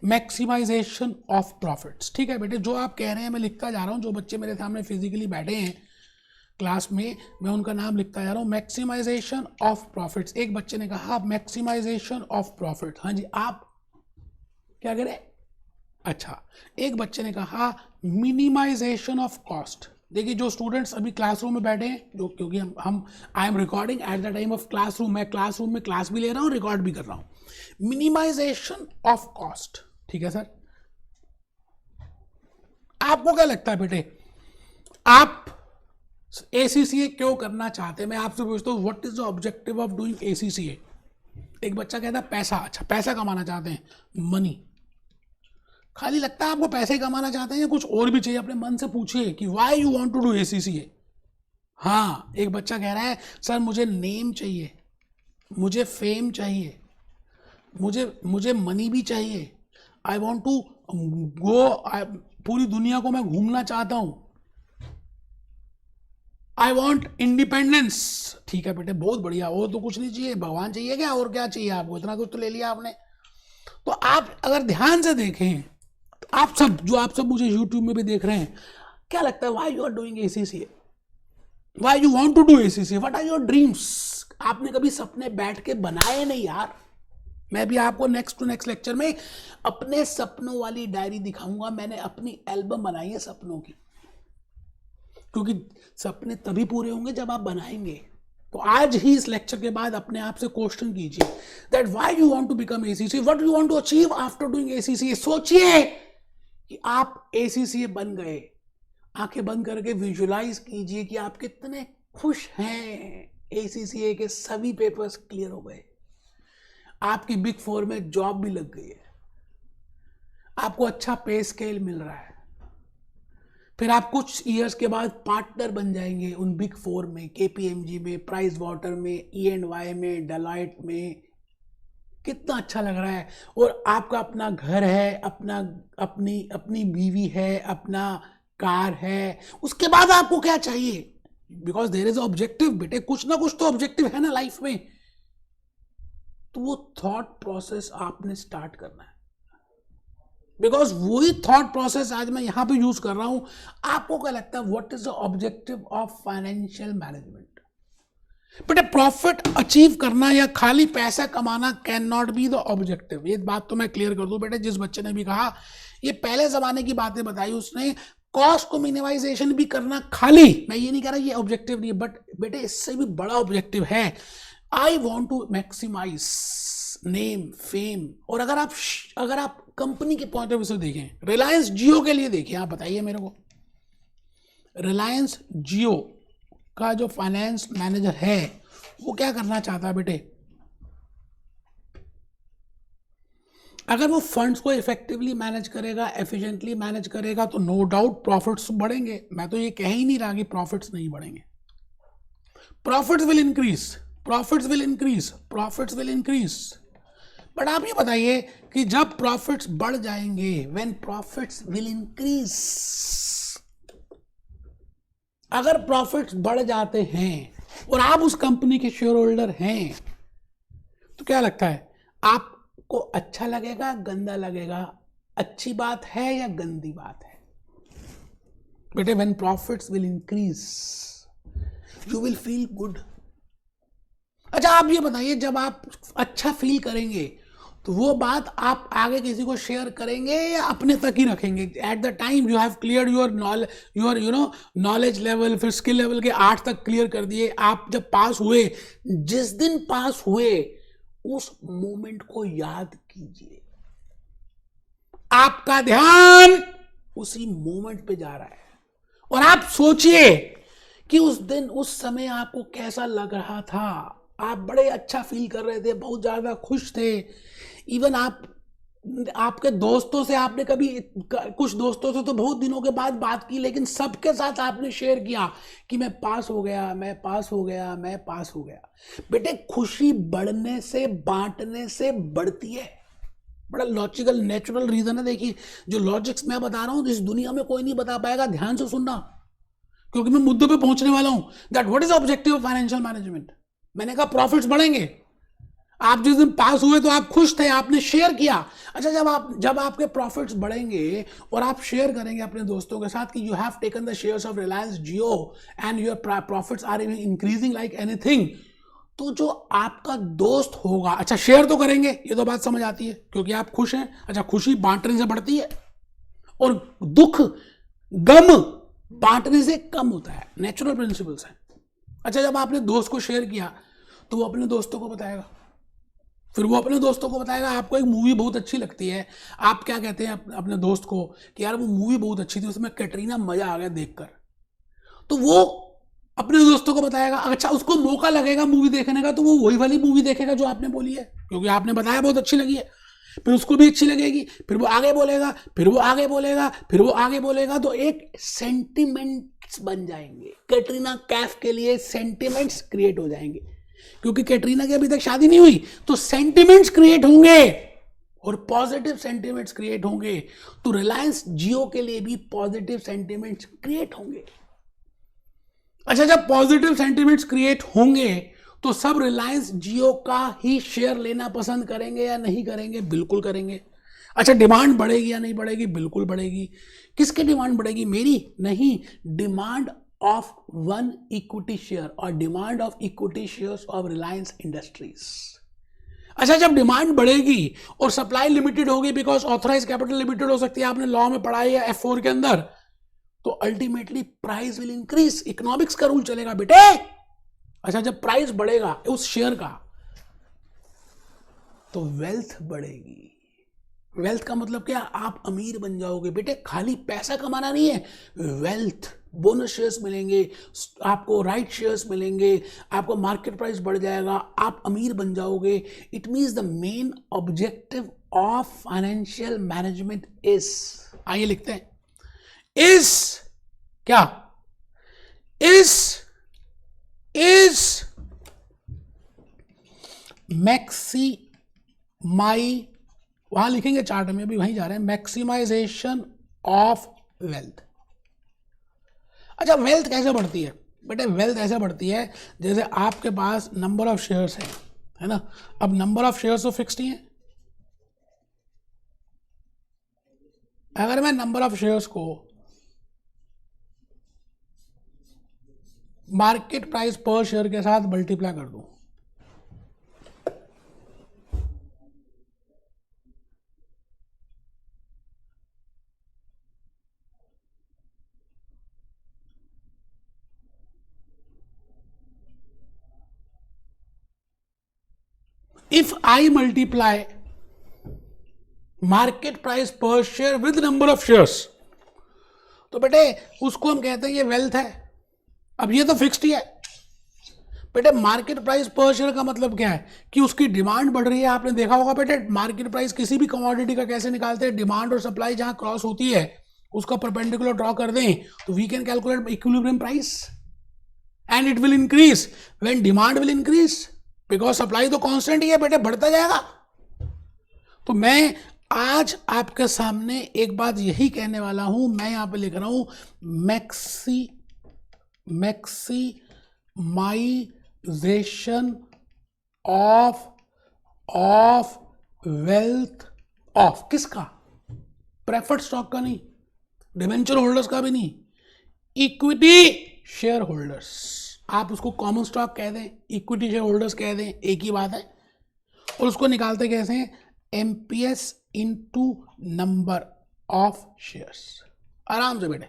maximisation of profits. ठीक है बेटे, जो आप कह रहे हैं मैं लिखता जा रहा हूं. जो बच्चे मेरे सामने फिजिकली बैठे हैं क्लास में, मैं उनका नाम लिखता जा रहा हूं. Maximization of profits. एक बच्चे ने कहा मैक्सिमाइजेशन ऑफ प्रॉफिट. हाँ जी, आप क्या करें? अच्छा, एक बच्चे ने कहा मिनिमाइजेशन ऑफ कॉस्ट. देखिए जो स्टूडेंट्स अभी क्लासरूम में बैठे हैं, जो क्योंकि हम I am recording at the time of classroom, मैं क्लासरूम में क्लास भी ले रहा हूं, रिकॉर्ड भी कर रहा हूं. Minimization of cost. ठीक है सर, आपको क्या लगता है बेटे, आप ACCA क्यों करना चाहते हैं? मैं आपसे पूछता हूँ, what is the objective of doing ACCA? एक बच्चा कहता है पैसा. अच्छा, पैसा कमाना चाहते हैं, मनी. खाली लगता है आपको पैसे कमाना चाहते हैं या कुछ और भी चाहिए? अपने मन से पूछिए कि why you want to do ACCA. हाँ, एक बच्चा कह रहा है सर मुझे नेम चाहिए, मुझे फेम चाहिए, मुझे मनी भी चाहिए, आई वॉन्ट टू गो, पूरी दुनिया को मैं घूमना चाहता हूं, आई वॉन्ट इंडिपेंडेंस. ठीक है बेटे, बहुत बढ़िया. और तो कुछ नहीं चाहिए, भगवान चाहिए क्या? और क्या चाहिए आपको? इतना कुछ तो ले लिया आपने. तो आप अगर ध्यान से देखें, तो आप सब मुझे यूट्यूब में भी देख रहे हैं, क्या लगता है why you are doing ACCA? Why you want to do ACCA? What are your dreams? आपने कभी सपने बैठ के बनाए नहीं यार? मैं भी आपको नेक्स्ट टू नेक्स्ट लेक्चर में अपने सपनों वाली डायरी दिखाऊंगा. मैंने अपनी एल्बम बनाई है सपनों की, क्योंकि सपने तभी पूरे होंगे जब आप बनाएंगे. तो आज ही इस लेक्चर के बाद अपने आप से क्वेश्चन कीजिए that why you want to become ACCA, what you want to achieve after doing ACCA. सोचिए कि आप ACCA बन गए. आंखें बंद करके विजुलाइज कीजिए कि आप कितने खुश हैं. ACCA के सभी पेपर्स क्लियर हो गए, आपकी बिग 4 में जॉब भी लग गई है, आपको अच्छा पे स्केल मिल रहा है, फिर आप कुछ ईयर्स के बाद पार्टनर बन जाएंगे उन बिग 4 में, KPMG में, प्राइस वाटर में, E&Y में, डेलॉयट में. कितना अच्छा लग रहा है. और आपका अपना घर है, अपनी बीवी है, अपना कार है. उसके बाद आपको क्या चाहिए? Because there is objective. बेटे कुछ ना कुछ तो ऑब्जेक्टिव है ना लाइफ में. तो वो थॉट प्रोसेस आपने स्टार्ट करना है, बिकॉज वही थॉट प्रोसेस आज मैं यहां पे यूज कर रहा हूं. आपको क्या लगता है what is the objective of financial management? But profit achieve करना या खाली पैसा कमाना can not be the objective. ये बात तो मैं क्लियर कर दूं बेटे. जिस बच्चे ने भी कहा, ये पहले जमाने की बातें बताई उसने, कॉस्ट को मिनिमाइजेशन भी करना, खाली मैं ये नहीं कह रहा ये ऑब्जेक्टिव नहीं है, बट बेटे इससे भी बड़ा ऑब्जेक्टिव है. I want to maximize name, fame. और अगर आप कंपनी के पॉइंट ऑफ व्यू से देखें, रिलायंस जियो के लिए देखें, आप बताइए मेरे को, रिलायंस जियो का जो फाइनेंस मैनेजर है वो क्या करना चाहता है बेटे? अगर वो फंड्स को इफेक्टिवली मैनेज करेगा, एफिशिएंटली मैनेज करेगा, तो नो डाउट प्रॉफिट्स बढ़ेंगे. मैं तो ये कह ही नहीं रहा कि प्रॉफिट्स नहीं बढ़ेंगे. Profits will increase, profits will increase, profits will increase. But आप ये बताइए कि जब प्रॉफिट्स बढ़ जाएंगे, व्हेन प्रॉफिट्स विल इंक्रीज, अगर प्रॉफिट्स बढ़ जाते हैं और आप उस कंपनी के शेयर होल्डर हैं, तो क्या लगता है आपको? अच्छा लगेगा, गंदा लगेगा? अच्छी बात है या गंदी बात है? बेटे, when profits will increase you will feel good. अच्छा, आप ये बताइए, जब आप अच्छा फील करेंगे तो वो बात आप आगे किसी को शेयर करेंगे या अपने तक ही रखेंगे? Eight the time you have clear your knowledge level, फिर स्किल लेवल के 8 तक क्लियर कर दिए। आप जब पास हुए, जिस दिन पास हुए उस मोमेंट को याद कीजिए। आपका ध्यान उसी मोमेंट पे जा रहा है और आप सोचिए कि उस दिन, उस समय आपको कैसा लग रहा था। आप बड़े अच्छा फील कर रहे थे, बहुत ज्यादा खुश थे। इवन आपके दोस्तों से आपने कभी, कुछ दोस्तों से तो बहुत दिनों के बाद बात की, लेकिन सबके साथ आपने शेयर किया कि मैं पास हो गया, मैं पास हो गया, मैं पास हो गया। बेटे, खुशी बढ़ने से, बांटने से बढ़ती है। बड़ा लॉजिकल नेचुरल रीजन है। देखिए, जो लॉजिक्स मैं बता रहा हूं इस दुनिया में कोई नहीं बता पाएगा। ध्यान से सुनना, क्योंकि मैं मुद्दे पे पहुंचने वाला हूं। That what is objective of financial management. मैंने कहा प्रॉफिट्स बढ़ेंगे। आप जिस दिन पास हुए तो आप खुश थे, आपने शेयर किया। अच्छा, जब आपके प्रॉफिट्स बढ़ेंगे और आप शेयर करेंगे अपने दोस्तों के साथ कि you have taken the shares of Reliance Jio and your profits are increasing like anything, तो जो आपका दोस्त होगा, अच्छा शेयर तो करेंगे, ये तो बात समझ आती है क्योंकि आप खुश हैं। अच्छा, खुशी बांटने से बढ़ती है और दुख, गम बांटने से कम होता है। नेचुरल प्रिंसिपल्स है। अच्छा, जब आपने दोस्त को शेयर किया तो वो अपने दोस्तों को बताएगा, फिर वो अपने दोस्तों को बताएगा। आपको एक मूवी बहुत अच्छी लगती है, आप क्या कहते हैं अपने दोस्त को कि यार वो मूवी बहुत अच्छी थी, उसमें कैटरीना, मजा आ गया देखकर। तो वो अपने दोस्तों को बताएगा। अच्छा, उसको मौका लगेगा मूवी देखने का तो वो वही वाली मूवी देखेगा जो आपने बोली है, क्योंकि आपने बताया बहुत अच्छी लगी है। फिर उसको भी अच्छी लगेगी, फिर वो आगे बोलेगा, फिर वो आगे बोलेगा, फिर वो आगे बोलेगा, तो एक सेंटिमेंट्स बन जाएंगे। कैटरीना कैफ के लिए सेंटिमेंट्स क्रिएट हो जाएंगे, क्योंकि कैटरीना की अभी तक शादी नहीं हुई, तो सेंटिमेंट्स क्रिएट होंगे और पॉजिटिव सेंटिमेंट्स क्रिएट होंगे। तो रिलायंस जियो के लिए भी पॉजिटिव सेंटिमेंट्स क्रिएट होंगे। अच्छा, जब पॉजिटिव सेंटिमेंट्स क्रिएट होंगे तो सब रिलायंस जियो का ही शेयर लेना पसंद करेंगे या नहीं करेंगे? बिल्कुल करेंगे। अच्छा, डिमांड बढ़ेगी या नहीं बढ़ेगी? बिल्कुल बढ़ेगी। किसकी डिमांड बढ़ेगी? मेरी नहीं, demand of one equity share और demand of equity shares of Reliance industries. अच्छा, जब डिमांड बढ़ेगी और सप्लाई लिमिटेड होगी, बिकॉज ऑथराइज कैपिटल लिमिटेड हो सकती है, आपने लॉ में पढ़ा है F4 के अंदर, तो ultimately price will increase. Economics का रूल चलेगा बेटे। अच्छा, जब प्राइस बढ़ेगा उस शेयर का तो वेल्थ बढ़ेगी। वेल्थ का मतलब क्या? आप अमीर बन जाओगे बेटे। खाली पैसा कमाना नहीं है, वेल्थ, बोनस शेयर्स मिलेंगे आपको, राइट शेयर्स मिलेंगे आपको, मार्केट प्राइस बढ़ जाएगा, आप अमीर बन जाओगे। It means the main objective of financial management is, आइए लिखते हैं, इज क्या? इज मैक्सिमाई, वहां लिखेंगे चार्ट में, भी वहीं जा रहे हैं, मैक्सिमाइजेशन ऑफ वेल्थ। अच्छा, वेल्थ कैसे बढ़ती है बेटे? वेल्थ ऐसे बढ़ती है जैसे आपके पास नंबर ऑफ शेयर्स है ना। अब नंबर ऑफ शेयर्स तो फिक्स्ड ही है। अगर मैं नंबर ऑफ शेयर्स को मार्केट प्राइस पर शेयर के साथ मल्टीप्लाई कर दूं, if I multiply market price per share with number of shares, तो बेटे उसको हम कहते हैं ये वेल्थ है। अब ये तो फिक्स्ड ही है बेटे। मार्केट प्राइस पर शेयर का मतलब क्या है? कि उसकी डिमांड बढ़ रही है। आपने देखा होगा बेटे, मार्केट प्राइस किसी भी कमोडिटी का कैसे निकालते हैं? डिमांड और सप्लाई जहां क्रॉस होती है उसका परपेंडिकुलर ड्रॉ कर दें तो we can calculate equilibrium price and it will increase when demand will increase, because supply तो कांस्टेंट ही है बेटे, बढ़ता जाएगा। तो मैं आज आपके सामने एक बात यही कहने वाला हूं, मैं यहां पे लिख रहा हूं maximization maximization of wealth of किसका? प्रेफर्ड स्टॉक का नहीं, डिवेंचर होल्डर्स का भी नहीं, इक्विटी शेयर होल्डर्स। आप उसको कॉमन स्टॉक कह दें, इक्विटी शेयर होल्डर्स कह दें, एक ही बात है। और उसको निकालते कैसे हैं? MPS into number of shares. आराम से बेटे,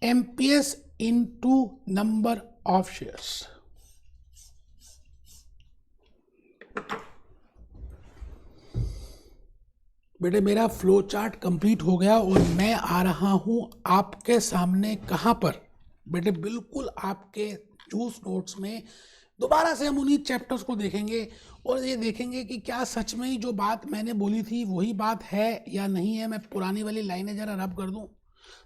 MPS into number of shares. बेटे मेरा फ्लो चार्ट कंप्लीट हो गया और मैं आ रहा हूं आपके सामने कहां पर? बेटे बिल्कुल आपके जूस नोट्स में दोबारा से हम उन्हीं चैप्टर्स को देखेंगे और ये देखेंगे कि क्या सच में ही जो बात मैंने बोली थी वही बात है या नहीं है। मैं पुरानी वाली लाइनें जरा रब कर दूं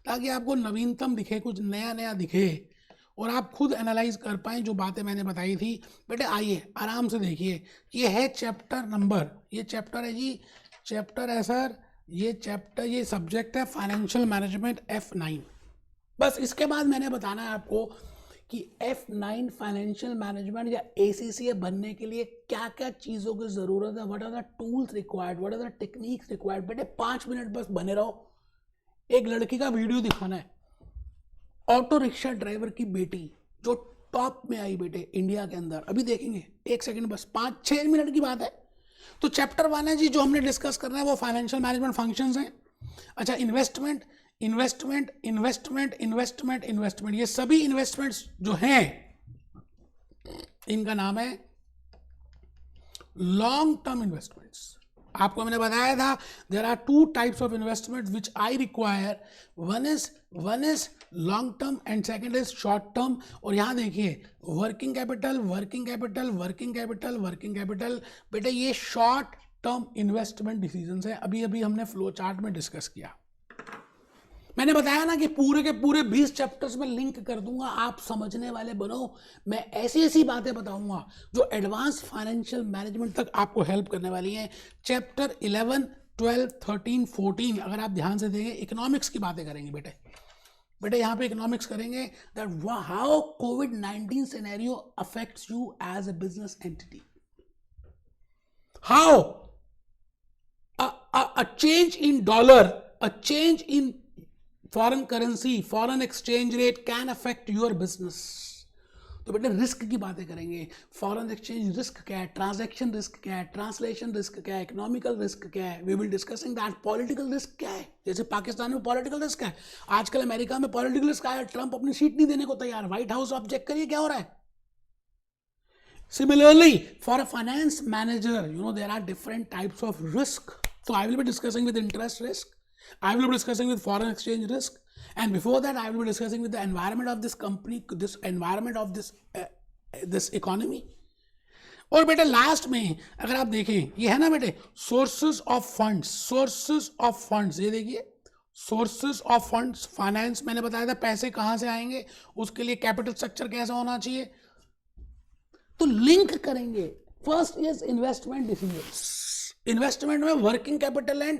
ताकि आपको नवीनतम दिखे, कुछ नया नया दिखे और आप खुद एनालाइज कर पाएं जो बातें मैंने बताई थी। बेटे आइए आराम से देखिए, ये है चैप्टर नंबर, ये चैप्टर है जी, चैप्टर है सर, ये चैप्टर, ये सब्जेक्ट है फाइनेंशियल मैनेजमेंट F9। बस इसके बाद मैंने बताना है आपको कि F9 फाइनेंशियल मैनेजमेंट या ACCA बनने के लिए क्या क्या चीज़ों की ज़रूरत है, what are the tools required, what are the techniques required. बेटे 5 मिनट बस बने रहो। एक लड़की का वीडियो दिखाना है, ऑटो रिक्शा ड्राइवर की बेटी जो टॉप में आई बेटे इंडिया के अंदर, अभी देखेंगे। 1 सेकंड बस, 5-6 मिनट की बात है। तो चैप्टर 1 है जी, जो हमने डिस्कस करना है वो फाइनेंशियल मैनेजमेंट फंक्शंस हैं। अच्छा, investment investment investment investment investment, ये सभी इन्वेस्टमेंट्स जो हैं इनका नाम है लॉन्ग टर्म इन्वेस्टमेंट्स। आपको मैंने बताया था there are 2 types of investment which I require, one is long term and second is short term. और यहाँ देखिए working capital working capital working capital working capital. बेटे ये शॉर्ट टर्म इन्वेस्टमेंट डिसीजंस है, अभी अभी हमने फ्लो चार्ट में डिस्कस किया। मैंने बताया ना कि पूरे के पूरे 20 चैप्टर्स में लिंक कर दूंगा, आप समझने वाले बनो। मैं ऐसी ऐसी बातें बताऊंगा जो एडवांस फाइनेंशियल मैनेजमेंट तक आपको हेल्प करने वाली हैं। चैप्टर 11, 12, 13, 14 अगर आप ध्यान से देखें इकोनॉमिक्स की बातें करेंगे बेटे। बेटे यहाँ पे इकोनॉमिक्स करेंगे दैट हाउ कोविड-19 scenario affects you as a business entity, how a change in dollar, a change in foreign currency, foreign exchange rate can affect your business। तो बेटे रिस्क की बातें करेंगे, फॉरेन एक्सचेंज रिस्क क्या है, ट्रांजैक्शन रिस्क क्या है, ट्रांसलेशन रिस्क क्या है, इकोनॉमिकल रिस्क क्या है, we will discussing that. Political risk क्या है, जैसे पाकिस्तान में पॉलिटिकल रिस्क है, आजकल अमेरिका में पॉलिटिकल रिस्क आया, ट्रंप अपनी सीट नहीं देने को तैयार, व्हाइट हाउस ऑब्जेक्ट करिए क्या हो रहा है। Similarly, for a finance manager, there are different types of risk. So I will be discussing with interest risk, I will be discussing with foreign exchange risk, and before that I will be discussing with the environment of this company, this environment of this economy. और बेटे लास्ट में अगर आप देखें ये है ना बेटे sources of funds, sources of funds, ये देखिए सोर्सेज ऑफ फंड्स। फाइनेंस मैंने बताया था पैसे कहाँ से आएंगे, उसके लिए कैपिटल स्ट्रक्चर कैसा होना चाहिए, तो लिंक करेंगे। First is investment decisions, investment में working capital and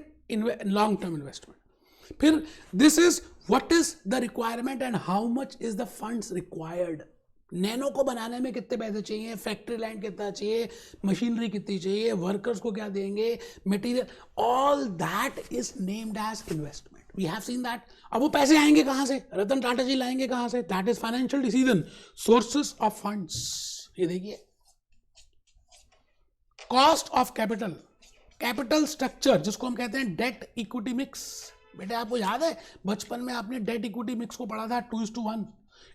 long term investment. फिर this is what is the requirement and how much is the funds required. Nano को बनाने में कितने पैसे चाहिए, फैक्ट्री लैंड कितना चाहिए, मशीनरी कितनी चाहिए, वर्कर्स को क्या देंगे, material, all that is named as investment. We have seen that. अब वो पैसे आएंगे कहां से, रतन टाटा जी लाएंगे कहां से, that is financial decision, sources of funds. ये देखिए cost of capital, capital structure जिसको हम कहते हैं डेट इक्विटी मिक्स। बेटे आपको याद है बचपन में आपने डेट इक्विटी मिक्स को पढ़ा था 2:1।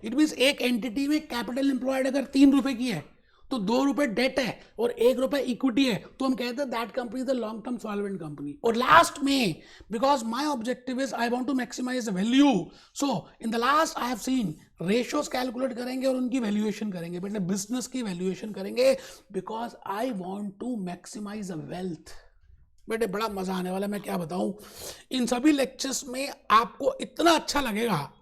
इट मीन्स एक एंटिटी में कैपिटल एम्प्लॉयड अगर 3 रुपए की है तो 2 रुपए डेट है और 1 रुपए इक्विटी है, तो हम कहते हैं that company is a long term solvent company. और लास्ट में because my objective is I want to maximise the value, so in the last I have seen ratios calculate करेंगे और उनकी वैल्यूएशन करेंगे। बेटे बिजनेस की वैल्यूएशन करेंगे because I want to maximise the wealth. बेटे बड़ा मजा आने वाला है, मैं क्या बताऊं। इन सभी लेक्चर्स में आपको इतना अच्छा लगेगा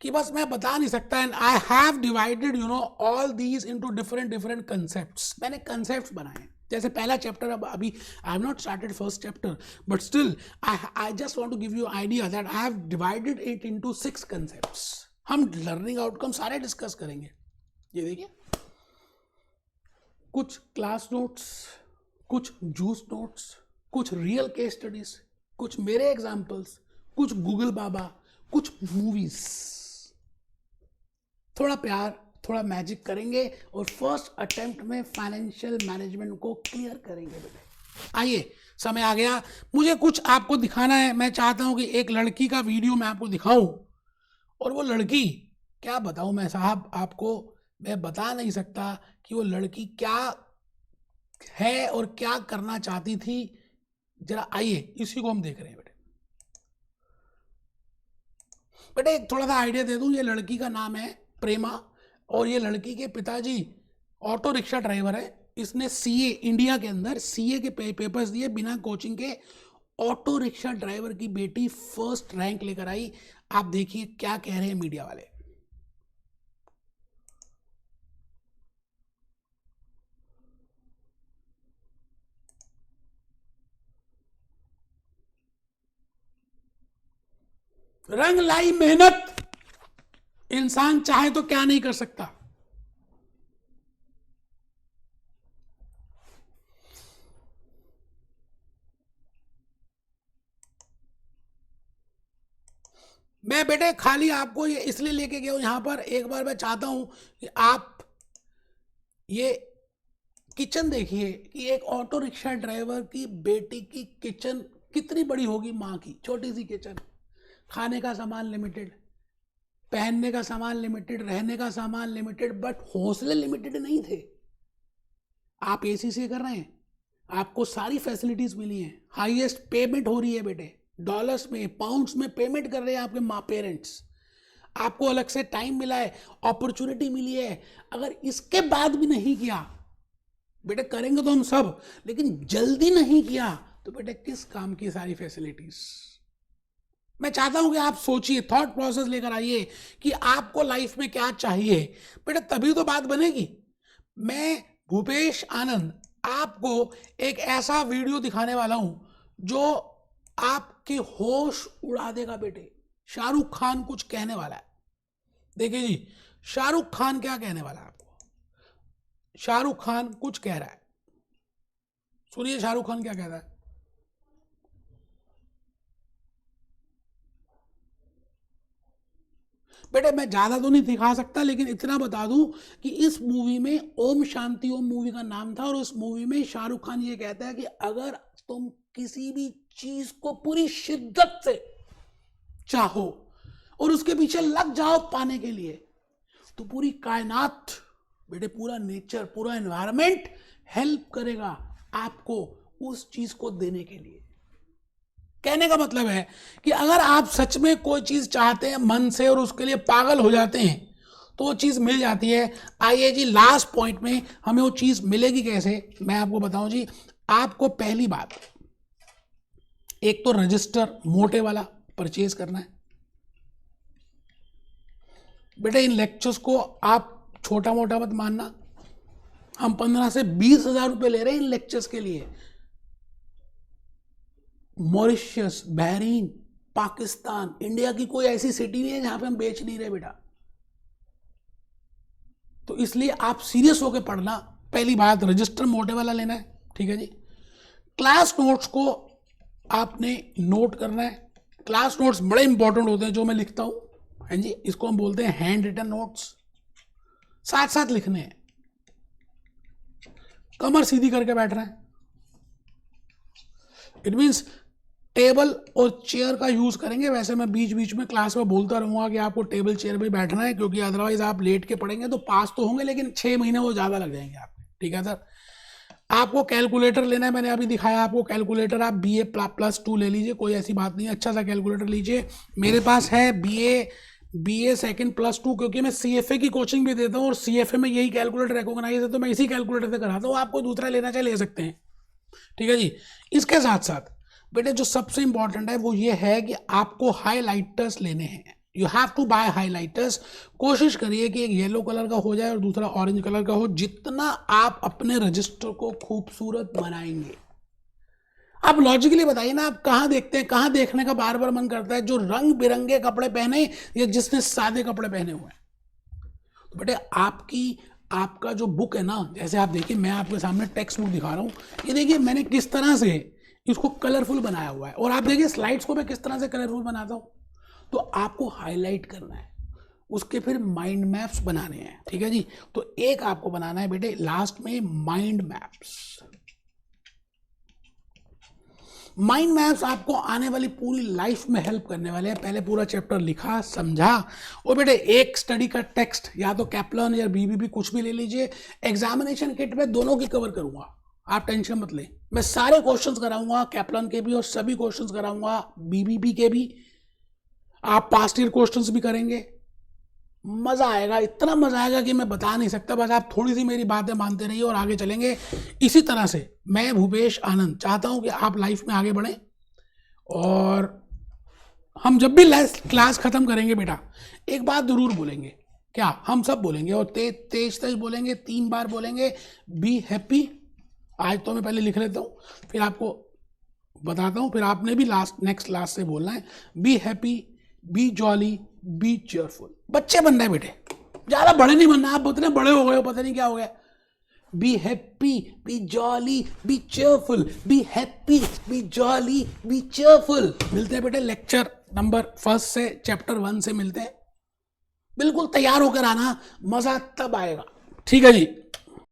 कि बस मैं बता नहीं सकता। And I have divided all these into different concepts. मैंने कंसेप्ट्स बनाए, जैसे पहला चैप्टर, अब अभी I have not started first chapter but still I just want to give you idea that I have divided it into 6 concepts. हम लर्निंग आउटकम सारे डिस्कस करेंगे। ये देखिए, कुछ क्लास नोट्स, कुछ जूस नोट्स, कुछ रियल केस स्टडीज, कुछ मेरे एग्जाम्पल्स, कुछ गूगल बाबा, कुछ मूवीज। थोड़ा प्यार, थोड़ा मैजिक करेंगे और फर्स्ट अटेम्प्ट में फाइनेंशियल मैनेजमेंट को क्लियर करेंगे बेटे। आइए, समय आ गया, मुझे कुछ आपको दिखाना है। मैं चाहता हूं कि एक लड़की का वीडियो मैं आपको दिखाऊं, और वो लड़की, क्या बताऊं मैं साहब आपको, मैं बता नहीं सकता कि वो लड़की क्या है और क्या करना चाहती थी। जरा आइए, इसी को हम देख रहे हैं बेटे। बेटे एक थोड़ा सा आइडिया दे दूं, ये लड़की का नाम है प्रेमा, और ये लड़की के पिताजी ऑटो रिक्शा ड्राइवर है। इसने सीए, इंडिया के अंदर सीए के पेपर्स दिए बिना कोचिंग के। ऑटो रिक्शा ड्राइवर की बेटी फर्स्ट रैंक लेकर आई। आप देखिए क्या कह रहे हैं मीडिया वाले। रंग लाई मेहनत, इंसान चाहे तो क्या नहीं कर सकता। मैं बेटे खाली आपको ये इसलिए लेके गया हूं यहां पर। एक बार मैं चाहता हूं कि आप ये किचन देखिए कि एक ऑटो रिक्शा ड्राइवर की बेटी की किचन कितनी बड़ी होगी। माँ की छोटी सी किचन, खाने का सामान लिमिटेड, पहनने का सामान लिमिटेड, रहने का सामान लिमिटेड, बट हौसले लिमिटेड नहीं थे। आप एसी से कर रहे हैं, आपको सारी फैसिलिटीज मिली हैं, हाईएस्ट पेमेंट हो रही है बेटे, डॉलर्स में, पाउंड्स में पेमेंट कर रहे हैं आपके माँ पेरेंट्स। आपको अलग से टाइम मिला है, अपॉर्चुनिटी मिली है। अगर इसके बाद भी नहीं किया बेटे, करेंगे तो हम सब, लेकिन जल्दी नहीं किया तो बेटे किस काम की सारी फैसिलिटीज। मैं चाहता हूं कि आप सोचिए, थॉट प्रोसेस लेकर आइए कि आपको लाइफ में क्या चाहिए बेटे, तभी तो बात बनेगी। मैं भूपेश आनंद आपको एक ऐसा वीडियो दिखाने वाला हूं जो आपके होश उड़ा देगा बेटे। शाहरुख खान कुछ कहने वाला है, देखिए जी, शाहरुख खान क्या कहने वाला है आपको। शाहरुख खान कुछ कह रहा है, सुनिए शाहरुख खान क्या कह रहा है। बेटे मैं ज्यादा तो नहीं दिखा सकता, लेकिन इतना बता दूं कि इस मूवी में ओम शांति ओम मूवी का नाम था, और उस मूवी में शाहरुख खान ये कहता है कि अगर तुम किसी भी चीज को पूरी शिद्दत से चाहो और उसके पीछे लग जाओ पाने के लिए, तो पूरी कायनात बेटे, पूरा नेचर, पूरा एनवायरनमेंट हेल्प करेगा आपको उस चीज को देने के लिए। कहने का मतलब है कि अगर आप सच में कोई चीज चाहते हैं मन से और उसके लिए पागल हो जाते हैं तो वो चीज मिल जाती है। आइए जी, लास्ट पॉइंट में हमें वो चीज मिलेगी कैसे, मैं आपको बताऊं जी। आपको पहली बात, एक तो रजिस्टर मोटे वाला परचेज करना है बेटे। इन लेक्चर्स को आप छोटा मोटा मत मानना, हम 15 से 20 हजार रुपए ले रहे हैं इन लेक्चर्स के लिए। मॉरिशस, बहरीन, पाकिस्तान, इंडिया की कोई ऐसी सिटी नहीं है जहां पे हम बेच नहीं रहे बेटा। तो इसलिए आप सीरियस होकर पढ़ना। पहली बात, रजिस्टर मोटे वाला लेना है, ठीक है जी। क्लास नोट्स को आपने नोट करना है। क्लास नोट्स बड़े इंपॉर्टेंट होते हैं जो मैं लिखता हूं, है जी, इसको हम बोलते हैं हैंड रिटन नोट्स। साथ साथ लिखने हैं, कमर सीधी करके बैठ रहे हैं। इट मीन्स टेबल और चेयर का यूज करेंगे। वैसे मैं बीच बीच में क्लास में बोलता रहूंगा कि आपको टेबल चेयर पे बैठना है, क्योंकि अदरवाइज आप लेट के पढ़ेंगे तो पास तो होंगे लेकिन 6 महीने वो ज्यादा लग जाएंगे आपके, ठीक है सर। आपको कैलकुलेटर लेना है, मैंने अभी दिखाया आपको कैलकुलेटर। आप BA+2 ले लीजिए, कोई ऐसी बात नहीं है, अच्छा सा कैलकुलेटर लीजिए। मेरे पास है BA सेकंड +2, क्योंकि मैं CFA की कोचिंग भी देता हूँ और CFA में यही कैलकुलेटर रिकॉग्नाइज है, तो मैं इसी कैलकुलेटर से कराता हूँ। आपको दूसरा लेना चाहे ले सकते हैं, ठीक है जी। इसके साथ साथ बेटे जो सबसे इंपॉर्टेंट है वो ये है कि आपको हाइलाइटर्स लेने हैं। You have to buy highlighters. कोशिश करिए कि एक येलो कलर का हो जाए और दूसरा ऑरेंज कलर का हो। जितना आप अपने रजिस्टर को खूबसूरत बनाएंगे, आप लॉजिकली बताइए ना, आप कहाँ देखते हैं, कहाँ देखने का बार बार मन करता है, जो रंग बिरंगे कपड़े पहने या जिसने सादे कपड़े पहने हुए हैं। तो बेटे आपका जो बुक है ना, जैसे आप देखिए, मैं आपके सामने टेक्स्ट बुक दिखा रहा हूँ, ये देखिए मैंने किस तरह से इसको कलरफुल बनाया हुआ है, और आप देखिए स्लाइड्स को मैं किस तरह से कलरफुल बनाता हूँ। तो आपको हाईलाइट करना है, उसके फिर माइंड मैप्स बनाने हैं, ठीक है जी। तो एक आपको बनाना है बेटे लास्ट में माइंड मैप्स। माइंड मैप्स आपको आने वाली पूरी लाइफ में हेल्प करने वाले हैं। पहले पूरा चैप्टर लिखा, समझा, और बेटे एक स्टडी का टेक्स्ट या तो कैप्लन या बीबीबी कुछ भी ले लीजिए। एग्जामिनेशन किट में दोनों की कवर करूंगा, आप टेंशन मत लें। मैं सारे क्वेश्चंस कराऊंगा, कैप्लन के भी और सभी क्वेश्चंस कराऊंगा, बीबीबी के भी। आप पास्ट ईयर क्वेश्चंस भी करेंगे। मजा आएगा, इतना मजा आएगा कि मैं बता नहीं सकता। बस आप थोड़ी सी मेरी बातें मानते रहिए और आगे चलेंगे। इसी तरह से मैं भूपेश आनंद चाहता हूं कि आप लाइफ में आगे बढ़ें, और हम जब भी क्लास खत्म करेंगे बेटा, एक बात जरूर बोलेंगे। क्या? हम सब बोलेंगे, और तेज तेज बोलेंगे, 3 बार बोलेंगे, बी हैप्पी। आज तो मैं पहले लिख लेता हूं, फिर आपको बताता हूं, फिर आपने भी नेक्स्ट लास्ट से बोलना है। Be happy, B jolly, B cheerful. बच्चे बनना है बेटे, ज्यादा बड़े नहीं बनना। आप इतने बड़े हो गए हो, पता नहीं क्या हो गया। Be happy, B jolly, B cheerful, be happy, B jolly, B cheerful. मिलते हैं बेटे लेक्चर नंबर 1 से, चैप्टर 1 से मिलते हैं। बिल्कुल तैयार होकर आना, मजा तब आएगा। ठीक है जी।